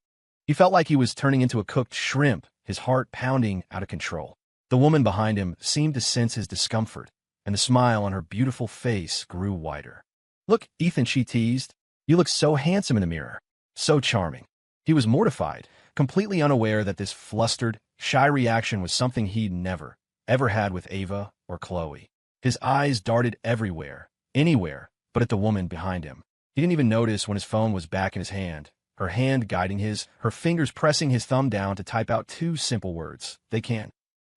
He felt like he was turning into a cooked shrimp, his heart pounding out of control. The woman behind him seemed to sense his discomfort, and the smile on her beautiful face grew wider. Look, Ethan, she teased. You look so handsome in the mirror. So charming. He was mortified, completely unaware that this flustered, shy reaction was something he'd never, ever had with Ava or Chloe. His eyes darted everywhere, anywhere, but at the woman behind him. He didn't even notice when his phone was back in his hand, her hand guiding his, her fingers pressing his thumb down to type out two simple words. They can.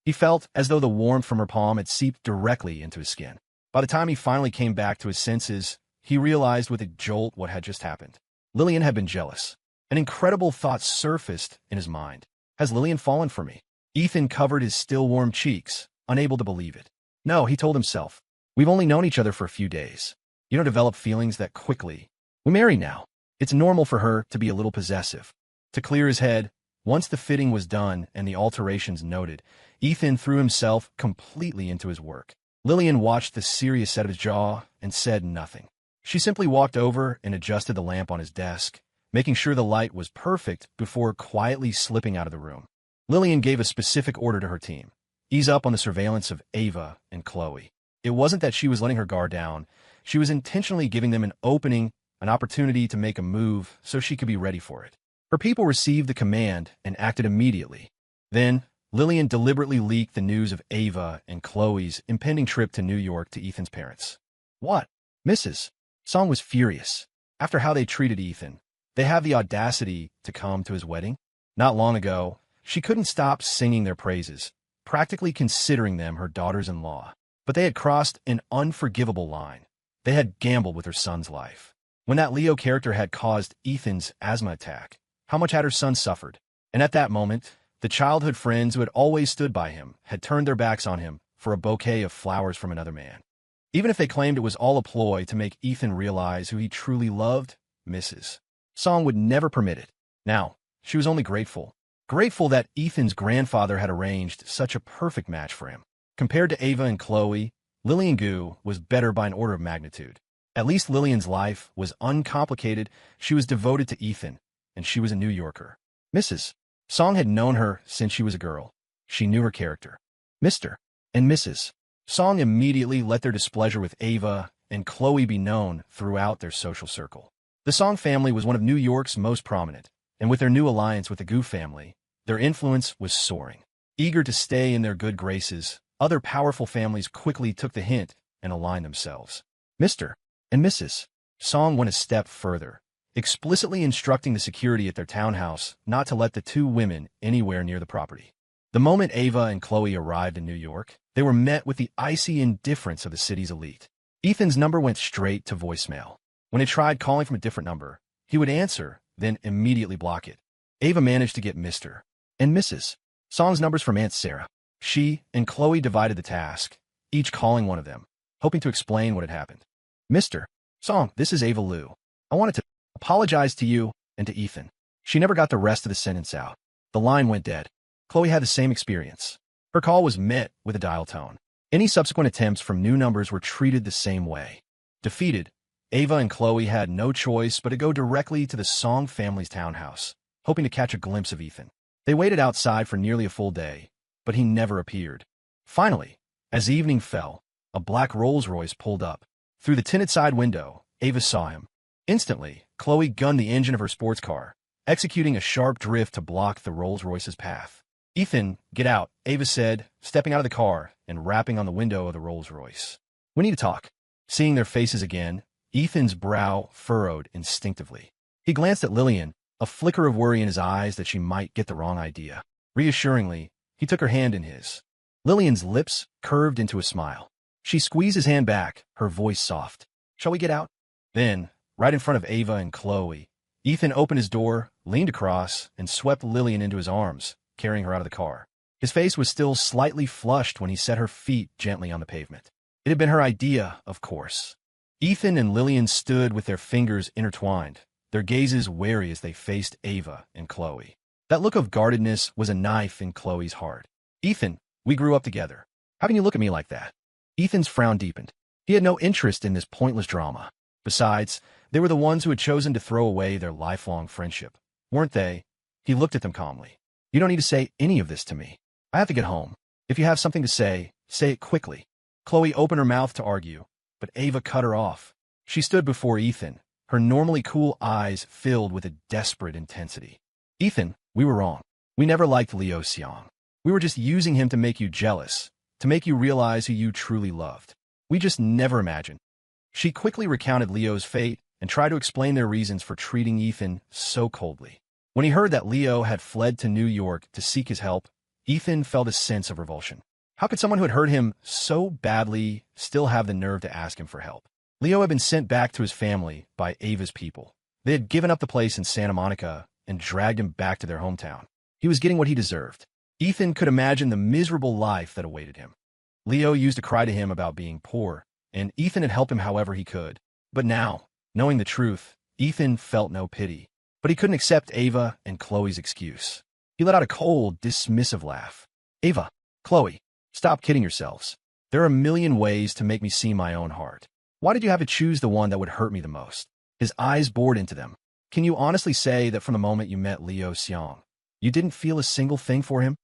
He felt as though the warmth from her palm had seeped directly into his skin. By the time he finally came back to his senses, he realized with a jolt what had just happened. Lillian had been jealous. An incredible thought surfaced in his mind. Has Lillian fallen for me? Ethan covered his still warm cheeks, unable to believe it. No, he told himself. We've only known each other for a few days. You don't develop feelings that quickly. We're married now. It's normal for her to be a little possessive. To clear his head, once the fitting was done and the alterations noted, Ethan threw himself completely into his work. Lillian watched the serious set of his jaw and said nothing. She simply walked over and adjusted the lamp on his desk, making sure the light was perfect before quietly slipping out of the room. Lillian gave a specific order to her team. Ease up on the surveillance of Ava and Chloe. It wasn't that she was letting her guard down. She was intentionally giving them an opening, an opportunity to make a move so she could be ready for it. Her people received the command and acted immediately. Then, Lillian deliberately leaked the news of Ava and Chloe's impending trip to New York to Ethan's parents. What? Mrs. Song was furious. After how they treated Ethan, they have the audacity to come to his wedding? Not long ago, she couldn't stop singing their praises, practically considering them her daughters-in-law. But they had crossed an unforgivable line. They had gambled with her son's life. When that Leo character had caused Ethan's asthma attack, how much had her son suffered? And at that moment, the childhood friends who had always stood by him had turned their backs on him for a bouquet of flowers from another man. Even if they claimed it was all a ploy to make Ethan realize who he truly loved, Mrs. Song would never permit it. Now, she was only grateful. Grateful that Ethan's grandfather had arranged such a perfect match for him. Compared to Ava and Chloe, Lillian Gu was better by an order of magnitude. At least Lillian's life was uncomplicated, she was devoted to Ethan, and she was a New Yorker. Mrs. Song had known her since she was a girl. She knew her character. Mr. and Mrs. Song immediately let their displeasure with Ava and Chloe be known throughout their social circle. The Song family was one of New York's most prominent, and with their new alliance with the Gu family, their influence was soaring. Eager to stay in their good graces, other powerful families quickly took the hint and aligned themselves. Mr. and Mrs. Song went a step further, explicitly instructing the security at their townhouse not to let the two women anywhere near the property. The moment Ava and Chloe arrived in New York, they were met with the icy indifference of the city's elite. Ethan's number went straight to voicemail. When he tried calling from a different number, he would answer, then immediately block it. Ava managed to get Mr. and Mrs. Song's numbers from Aunt Sarah. She and Chloe divided the task, each calling one of them, hoping to explain what had happened. Mr. Song, this is Ava Liu. I wanted to apologize to you and to Ethan. She never got the rest of the sentence out. The line went dead. Chloe had the same experience. Her call was met with a dial tone. Any subsequent attempts from new numbers were treated the same way. Defeated, Ava and Chloe had no choice but to go directly to the Song family's townhouse, hoping to catch a glimpse of Ethan. They waited outside for nearly a full day, but he never appeared. Finally, as evening fell, a black Rolls-Royce pulled up. Through the tinted side window, Ava saw him. Instantly, Chloe gunned the engine of her sports car, executing a sharp drift to block the Rolls-Royce's path. Ethan, get out, Ava said, stepping out of the car and rapping on the window of the Rolls-Royce. We need to talk. Seeing their faces again, Ethan's brow furrowed instinctively. He glanced at Lillian, a flicker of worry in his eyes that she might get the wrong idea. Reassuringly, he took her hand in his. Lillian's lips curved into a smile. She squeezed his hand back, her voice soft. Shall we get out? Then, right in front of Ava and Chloe, Ethan opened his door, leaned across, and swept Lillian into his arms, carrying her out of the car. His face was still slightly flushed when he set her feet gently on the pavement. It had been her idea, of course. Ethan and Lillian stood with their fingers intertwined, their gazes wary as they faced Ava and Chloe. That look of guardedness was a knife in Chloe's heart. Ethan, we grew up together. How can you look at me like that? Ethan's frown deepened. He had no interest in this pointless drama. Besides, they were the ones who had chosen to throw away their lifelong friendship, weren't they? He looked at them calmly. You don't need to say any of this to me. I have to get home. If you have something to say it quickly. Chloe opened her mouth to argue, but Ava cut her off. She stood before Ethan, her normally cool eyes filled with a desperate intensity. Ethan, we were wrong. We never liked Liu Xiang. We were just using him to make you jealous, to make you realize who you truly loved. We just never imagined. She quickly recounted Leo's fate and tried to explain their reasons for treating Ethan so coldly. When he heard that Leo had fled to New York to seek his help, Ethan felt a sense of revulsion. How could someone who had hurt him so badly still have the nerve to ask him for help? Leo had been sent back to his family by Ava's people. They had given up the place in Santa Monica and dragged him back to their hometown. He was getting what he deserved. Ethan could imagine the miserable life that awaited him. Leo used to cry to him about being poor, and Ethan had helped him however he could. But now, knowing the truth, Ethan felt no pity. But he couldn't accept Ava and Chloe's excuse. He let out a cold, dismissive laugh. Ava, Chloe, stop kidding yourselves. There are a million ways to make me see my own heart. Why did you have to choose the one that would hurt me the most? His eyes bored into them. Can you honestly say that from the moment you met Liu Xiang, you didn't feel a single thing for him?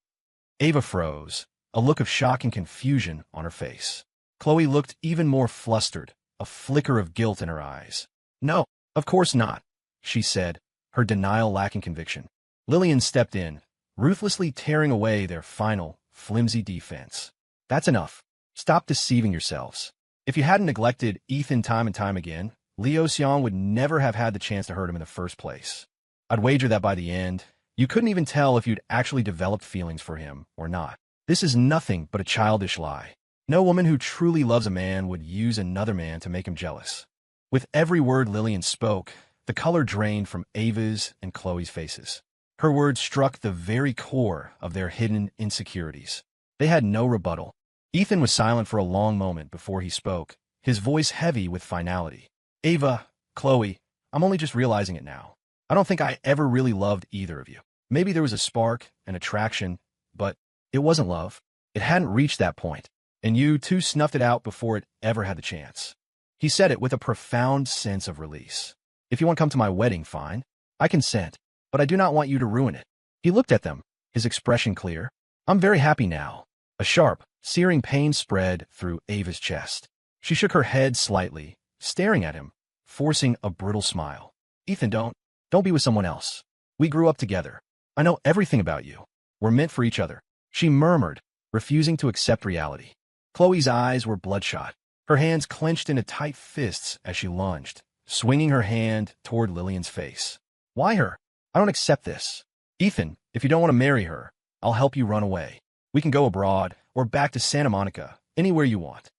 Ava froze, a look of shock and confusion on her face. Chloe looked even more flustered, a flicker of guilt in her eyes. No, of course not, she said, her denial lacking conviction. Lillian stepped in, ruthlessly tearing away their final, flimsy defense. That's enough. Stop deceiving yourselves. If you hadn't neglected Ethan time and time again, Liu Xiang would never have had the chance to hurt him in the first place. I'd wager that by the end, you couldn't even tell if you'd actually developed feelings for him or not. This is nothing but a childish lie. No woman who truly loves a man would use another man to make him jealous. With every word Lillian spoke, the color drained from Ava's and Chloe's faces. Her words struck the very core of their hidden insecurities. They had no rebuttal. Ethan was silent for a long moment before he spoke, his voice heavy with finality. Ava, Chloe, I'm only just realizing it now. I don't think I ever really loved either of you. Maybe there was a spark, an attraction, but it wasn't love. It hadn't reached that point, and you two snuffed it out before it ever had the chance. He said it with a profound sense of release. If you want to come to my wedding, fine. I consent, but I do not want you to ruin it. He looked at them, his expression clear. I'm very happy now. A sharp, searing pain spread through Ava's chest. She shook her head slightly, staring at him, forcing a brittle smile. Ethan, don't be with someone else. We grew up together. I know everything about you. We're meant for each other, she murmured, refusing to accept reality. Chloe's eyes were bloodshot, her hands clenched into tight fists as she lunged, swinging her hand toward Lillian's face. Why her? I don't accept this. Ethan, if you don't want to marry her, I'll help you run away. We can go abroad or back to Santa Monica, anywhere you want.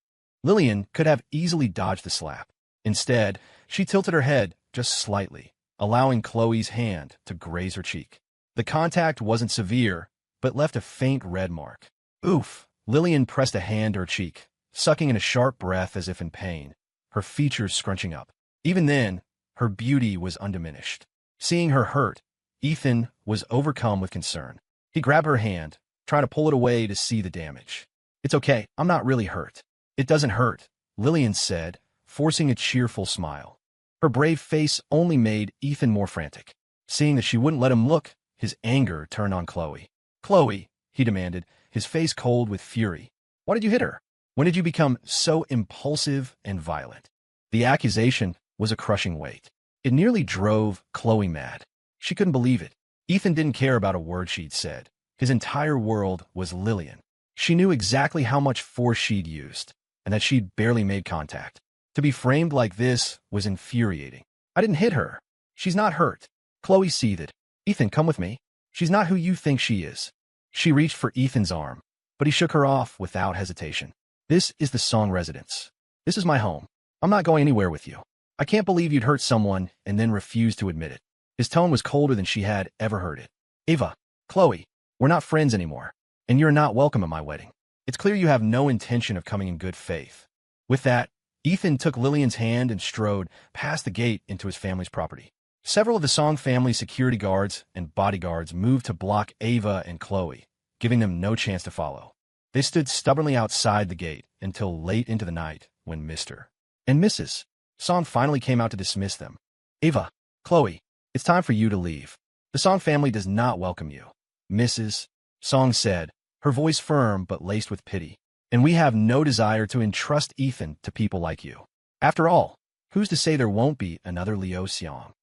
Lillian could have easily dodged the slap. Instead, she tilted her head just slightly, allowing Chloe's hand to graze her cheek. The contact wasn't severe, but left a faint red mark. Oof! Lillian pressed a hand to her cheek, sucking in a sharp breath as if in pain, her features scrunching up. Even then, her beauty was undiminished. Seeing her hurt, Ethan was overcome with concern. He grabbed her hand, trying to pull it away to see the damage. It's okay, I'm not really hurt. It doesn't hurt, Lillian said, forcing a cheerful smile. Her brave face only made Ethan more frantic. Seeing that she wouldn't let him look, his anger turned on Chloe. Chloe, he demanded, his face cold with fury. Why did you hit her? When did you become so impulsive and violent? The accusation was a crushing weight. It nearly drove Chloe mad. She couldn't believe it. Ethan didn't care about a word she'd said. His entire world was Lillian. She knew exactly how much force she'd used, and that she'd barely made contact. To be framed like this was infuriating. I didn't hit her. She's not hurt. Chloe seethed. Ethan, come with me. She's not who you think she is. She reached for Ethan's arm, but he shook her off without hesitation. This is the Song residence. This is my home. I'm not going anywhere with you. I can't believe you'd hurt someone and then refuse to admit it. His tone was colder than she had ever heard it. Ava, Chloe, we're not friends anymore, and you're not welcome at my wedding. It's clear you have no intention of coming in good faith. With that, Ethan took Lillian's hand and strode past the gate into his family's property. Several of the Song family's security guards and bodyguards moved to block Ava and Chloe, giving them no chance to follow. They stood stubbornly outside the gate until late into the night when Mr. and Mrs. Song finally came out to dismiss them. Ava, Chloe, it's time for you to leave. The Song family does not welcome you, Mrs. Song said, her voice firm but laced with pity. And we have no desire to entrust Ethan to people like you. After all, who's to say there won't be another Liu Xiong?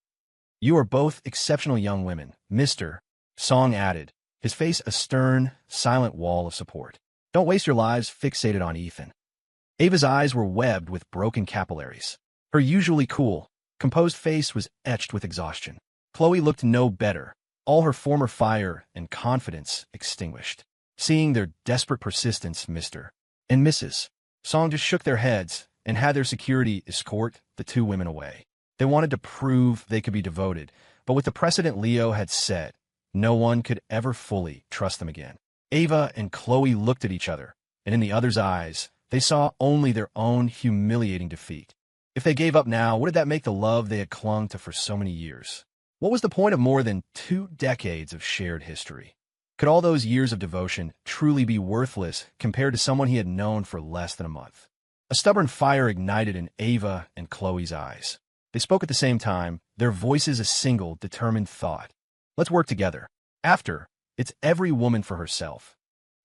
You are both exceptional young women, Mr. Song added, his face a stern, silent wall of support. Don't waste your lives fixated on Ethan. Ava's eyes were webbed with broken capillaries. Her usually cool, composed face was etched with exhaustion. Chloe looked no better, all her former fire and confidence extinguished. Seeing their desperate persistence, Mr. and Mrs. Song just shook their heads and had their security escort the two women away. They wanted to prove they could be devoted, but with the precedent Leo had set, no one could ever fully trust them again. Ava and Chloe looked at each other, and in the other's eyes, they saw only their own humiliating defeat. If they gave up now, what did that make the love they had clung to for so many years? What was the point of more than 2 decades of shared history? Could all those years of devotion truly be worthless compared to someone he had known for less than a month? A stubborn fire ignited in Ava and Chloe's eyes. They spoke at the same time, their voices a single, determined thought. Let's work together. After, it's every woman for herself.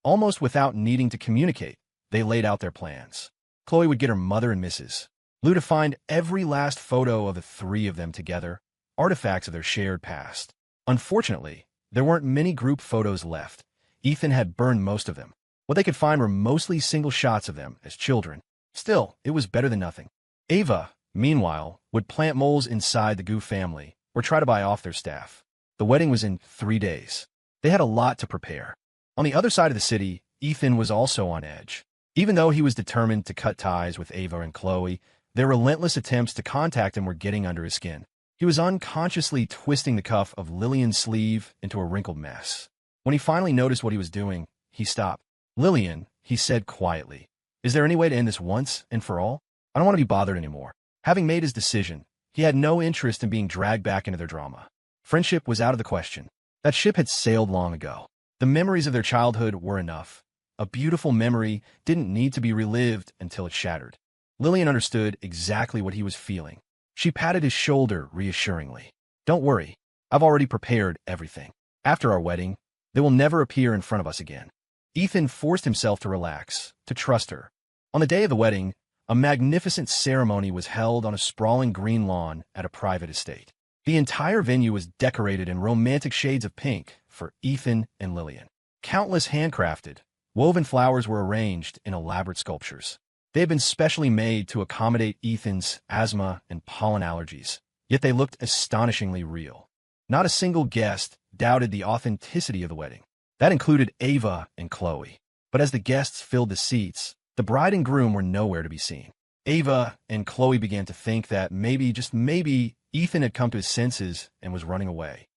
Almost without needing to communicate, they laid out their plans. Chloe would get her mother and Mrs. Liu to find every last photo of the 3 of them together, artifacts of their shared past. Unfortunately, there weren't many group photos left. Ethan had burned most of them. What they could find were mostly single shots of them as children. Still, it was better than nothing. Ava, meanwhile, would plant moles inside the Gu family or try to buy off their staff. The wedding was in 3 days. They had a lot to prepare. On the other side of the city, Ethan was also on edge. Even though he was determined to cut ties with Ava and Chloe, their relentless attempts to contact him were getting under his skin. He was unconsciously twisting the cuff of Lillian's sleeve into a wrinkled mess. When he finally noticed what he was doing, he stopped. Lillian, he said quietly, is there any way to end this once and for all? I don't want to be bothered anymore. Having made his decision, he had no interest in being dragged back into their drama. Friendship was out of the question. That ship had sailed long ago. The memories of their childhood were enough. A beautiful memory didn't need to be relived until it shattered. Lillian understood exactly what he was feeling. She patted his shoulder reassuringly. Don't worry, I've already prepared everything. After our wedding, they will never appear in front of us again. Ethan forced himself to relax, to trust her. On the day of the wedding, a magnificent ceremony was held on a sprawling green lawn at a private estate. The entire venue was decorated in romantic shades of pink for Ethan and Lillian. Countless handcrafted, woven flowers were arranged in elaborate sculptures. They had been specially made to accommodate Ethan's asthma and pollen allergies, yet they looked astonishingly real. Not a single guest doubted the authenticity of the wedding. That included Ava and Chloe. But as the guests filled the seats, the bride and groom were nowhere to be seen. Ava and Chloe began to think that maybe, just maybe, Ethan had come to his senses and was running away.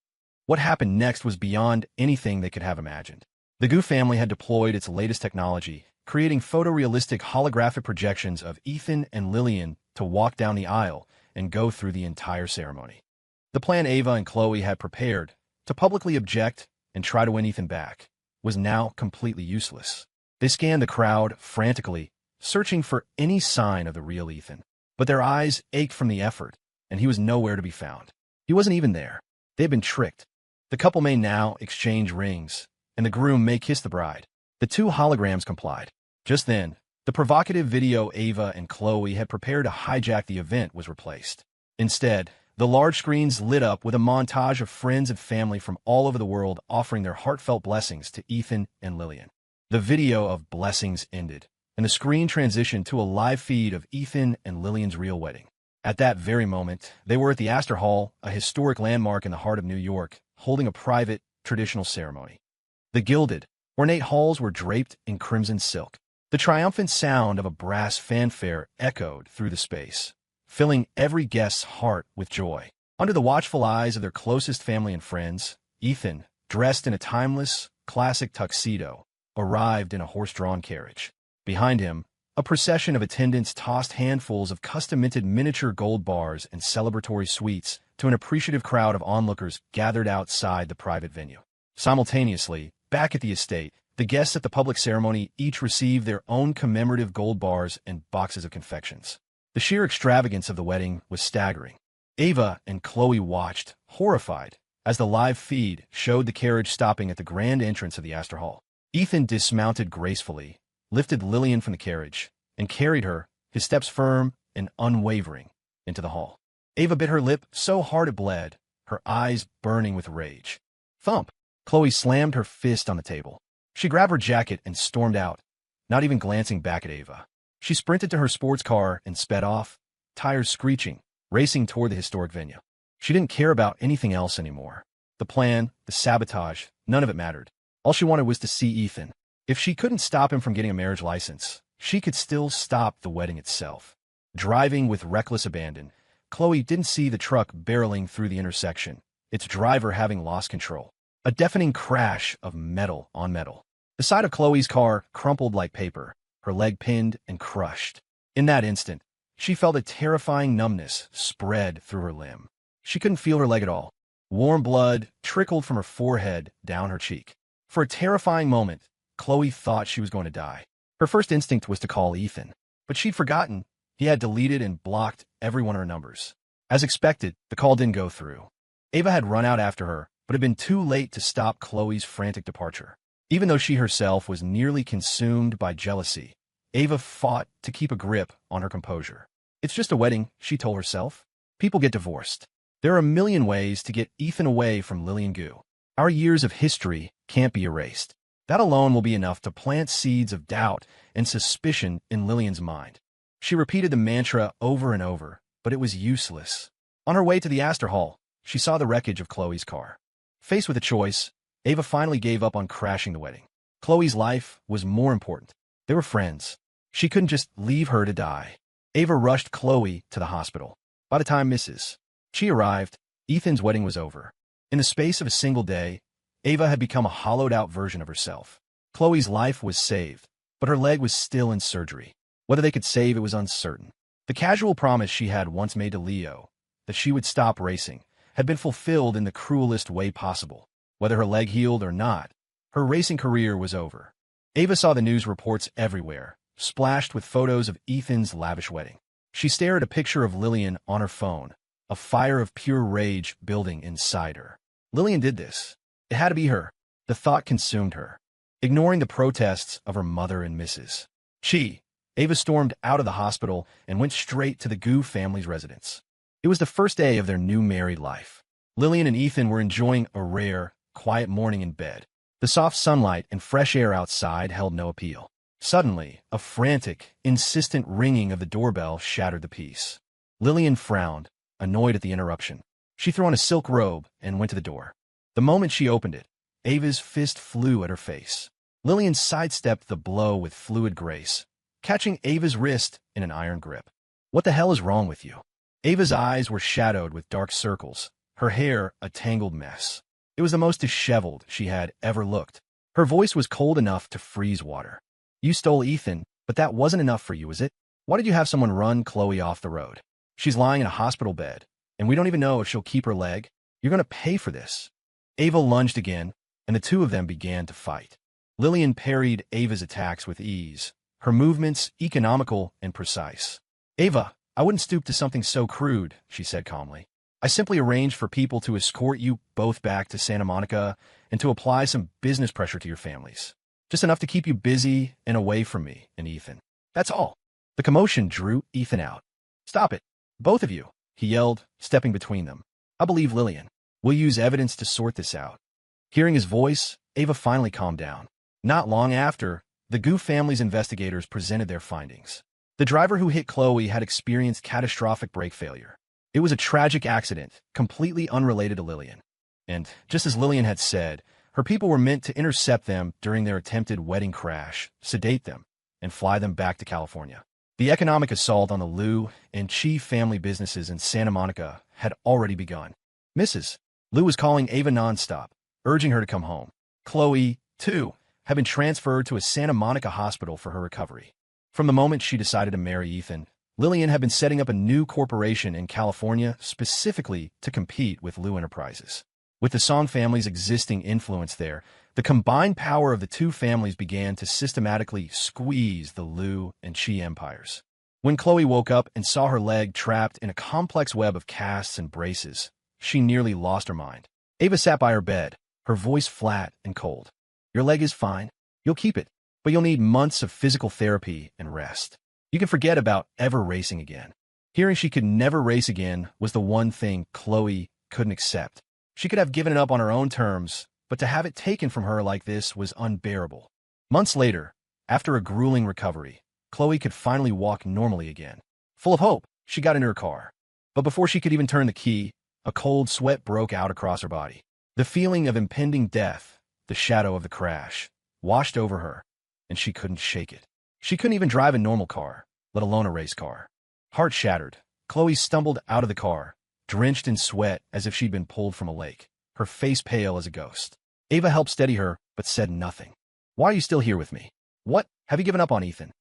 What happened next was beyond anything they could have imagined. The Gu family had deployed its latest technology, creating photorealistic holographic projections of Ethan and Lillian to walk down the aisle and go through the entire ceremony. The plan Ava and Chloe had prepared, to publicly object and try to win Ethan back, was now completely useless. They scanned the crowd frantically, searching for any sign of the real Ethan. But their eyes ached from the effort, and he was nowhere to be found. He wasn't even there. They had been tricked. The couple may now exchange rings, and the groom may kiss the bride. The two holograms complied. Just then, the provocative video Ava and Chloe had prepared to hijack the event was replaced. Instead, the large screens lit up with a montage of friends and family from all over the world offering their heartfelt blessings to Ethan and Lillian. The video of blessings ended, and the screen transitioned to a live feed of Ethan and Lillian's real wedding. At that very moment, they were at the Astor Hall, a historic landmark in the heart of New York, holding a private, traditional ceremony. The gilded, ornate halls were draped in crimson silk. The triumphant sound of a brass fanfare echoed through the space, filling every guest's heart with joy. Under the watchful eyes of their closest family and friends, Ethan, dressed in a timeless, classic tuxedo, arrived in a horse-drawn carriage. Behind him, a procession of attendants tossed handfuls of custom-minted miniature gold bars and celebratory sweets to an appreciative crowd of onlookers gathered outside the private venue. Simultaneously, back at the estate, the guests at the public ceremony each received their own commemorative gold bars and boxes of confections. The sheer extravagance of the wedding was staggering. Ava and Chloe watched, horrified, as the live feed showed the carriage stopping at the grand entrance of the Astor Hall. Ethan dismounted gracefully, lifted Lillian from the carriage, and carried her, his steps firm and unwavering, into the hall. Ava bit her lip so hard it bled, her eyes burning with rage. Thump! Chloe slammed her fist on the table. She grabbed her jacket and stormed out, not even glancing back at Ava. She sprinted to her sports car and sped off, tires screeching, racing toward the historic venue. She didn't care about anything else anymore. The plan, the sabotage, none of it mattered. All she wanted was to see Ethan. If she couldn't stop him from getting a marriage license, she could still stop the wedding itself. Driving with reckless abandon, Chloe didn't see the truck barreling through the intersection, its driver having lost control. A deafening crash of metal on metal. The side of Chloe's car crumpled like paper, her leg pinned and crushed. In that instant, she felt a terrifying numbness spread through her limb. She couldn't feel her leg at all. Warm blood trickled from her forehead down her cheek. For a terrifying moment, Chloe thought she was going to die. Her first instinct was to call Ethan, but she'd forgotten he had deleted and blocked every one of her numbers. As expected, the call didn't go through. Ava had run out after her, but had been too late to stop Chloe's frantic departure. Even though she herself was nearly consumed by jealousy, Ava fought to keep a grip on her composure. It's just a wedding, she told herself. People get divorced. There are a million ways to get Ethan away from Lillian Gu. Our years of history can't be erased. That alone will be enough to plant seeds of doubt and suspicion in Lillian's mind. She repeated the mantra over and over, but it was useless. On her way to the Astor Hall, she saw the wreckage of Chloe's car. Faced with a choice, Ava finally gave up on crashing the wedding. Chloe's life was more important. They were friends. She couldn't just leave her to die. Ava rushed Chloe to the hospital. By the time Mrs. She arrived, Ethan's wedding was over. In the space of a single day, Ava had become a hollowed-out version of herself. Chloe's life was saved, but her leg was still in surgery. Whether they could save it was uncertain. The casual promise she had once made to Leo, that she would stop racing, had been fulfilled in the cruelest way possible. Whether her leg healed or not, her racing career was over. Ava saw the news reports everywhere, splashed with photos of Ethan's lavish wedding. She stared at a picture of Lillian on her phone, a fire of pure rage building inside her. Lillian did this. It had to be her. The thought consumed her. ignoring the protests of her mother and Mrs. Chi. Ava stormed out of the hospital and went straight to the Gu family's residence. It was the first day of their new married life. Lillian and Ethan were enjoying a rare, quiet morning in bed. The soft sunlight and fresh air outside held no appeal. Suddenly, a frantic, insistent ringing of the doorbell shattered the peace. Lillian frowned, annoyed at the interruption. She threw on a silk robe and went to the door. The moment she opened it, Ava's fist flew at her face. Lillian sidestepped the blow with fluid grace, catching Ava's wrist in an iron grip. "What the hell is wrong with you?" Ava's eyes were shadowed with dark circles, her hair a tangled mess. It was the most disheveled she had ever looked. Her voice was cold enough to freeze water. "You stole Ethan, but that wasn't enough for you, is it? Why did you have someone run Chloe off the road? She's lying in a hospital bed, and we don't even know if she'll keep her leg. You're going to pay for this." Ava lunged again, and the two of them began to fight. Lillian parried Ava's attacks with ease, her movements economical and precise. "Ava, I wouldn't stoop to something so crude," she said calmly. "I simply arranged for people to escort you both back to Santa Monica and to apply some business pressure to your families. Just enough to keep you busy and away from me and Ethan. That's all." The commotion drew Ethan out. "Stop it, both of you," he yelled, stepping between them. "I believe Lillian. We'll use evidence to sort this out." Hearing his voice, Ava finally calmed down. Not long after, the Gu family's investigators presented their findings. The driver who hit Chloe had experienced catastrophic brake failure. It was a tragic accident, completely unrelated to Lillian. And, just as Lillian had said, her people were meant to intercept them during their attempted wedding crash, sedate them, and fly them back to California. The economic assault on the Liu and Chi family businesses in Santa Monica had already begun. Mrs. Liu was calling Ava nonstop, urging her to come home. Chloe, too, had been transferred to a Santa Monica hospital for her recovery. From the moment she decided to marry Ethan, Lillian had been setting up a new corporation in California specifically to compete with Liu Enterprises. With the Song family's existing influence there, the combined power of the two families began to systematically squeeze the Liu and Chi empires. When Chloe woke up and saw her leg trapped in a complex web of casts and braces, she nearly lost her mind. Ava sat by her bed, her voice flat and cold. "Your leg is fine. You'll keep it, but you'll need months of physical therapy and rest. You can forget about ever racing again." Hearing she could never race again was the one thing Chloe couldn't accept. She could have given it up on her own terms, but to have it taken from her like this was unbearable. Months later, after a grueling recovery, Chloe could finally walk normally again. Full of hope, she got into her car. But before she could even turn the key, a cold sweat broke out across her body. The feeling of impending death, the shadow of the crash, washed over her, and she couldn't shake it. She couldn't even drive a normal car, let alone a race car. Heart shattered, Chloe stumbled out of the car, drenched in sweat as if she'd been pulled from a lake, her face pale as a ghost. Ava helped steady her, but said nothing. "Why are you still here with me? What? Have you given up on Ethan?"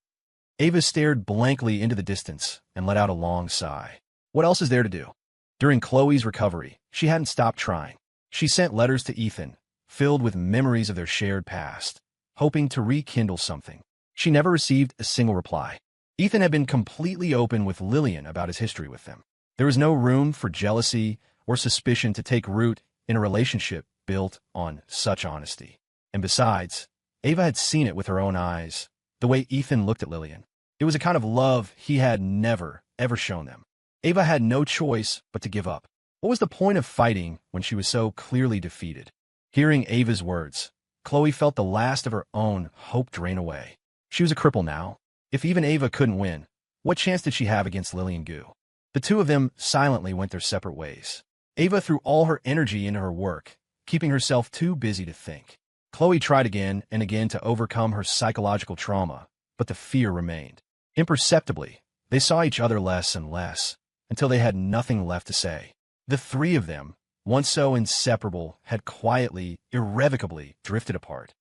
Ava stared blankly into the distance and let out a long sigh. What else is there to do? During Chloe's recovery, she hadn't stopped trying. She sent letters to Ethan, filled with memories of their shared past, hoping to rekindle something. She never received a single reply. Ethan had been completely open with Lillian about his history with them. There was no room for jealousy or suspicion to take root in a relationship built on such honesty. And besides, Ava had seen it with her own eyes, the way Ethan looked at Lillian. It was a kind of love he had never, ever shown them. Ava had no choice but to give up. What was the point of fighting when she was so clearly defeated? Hearing Ava's words, Chloe felt the last of her own hope drain away. She was a cripple now. If even Ava couldn't win, what chance did she have against Lillian Gu? The two of them silently went their separate ways. Ava threw all her energy into her work, keeping herself too busy to think. Chloe tried again and again to overcome her psychological trauma, but the fear remained. Imperceptibly, they saw each other less and less, until they had nothing left to say. The three of them, once so inseparable, had quietly, irrevocably drifted apart.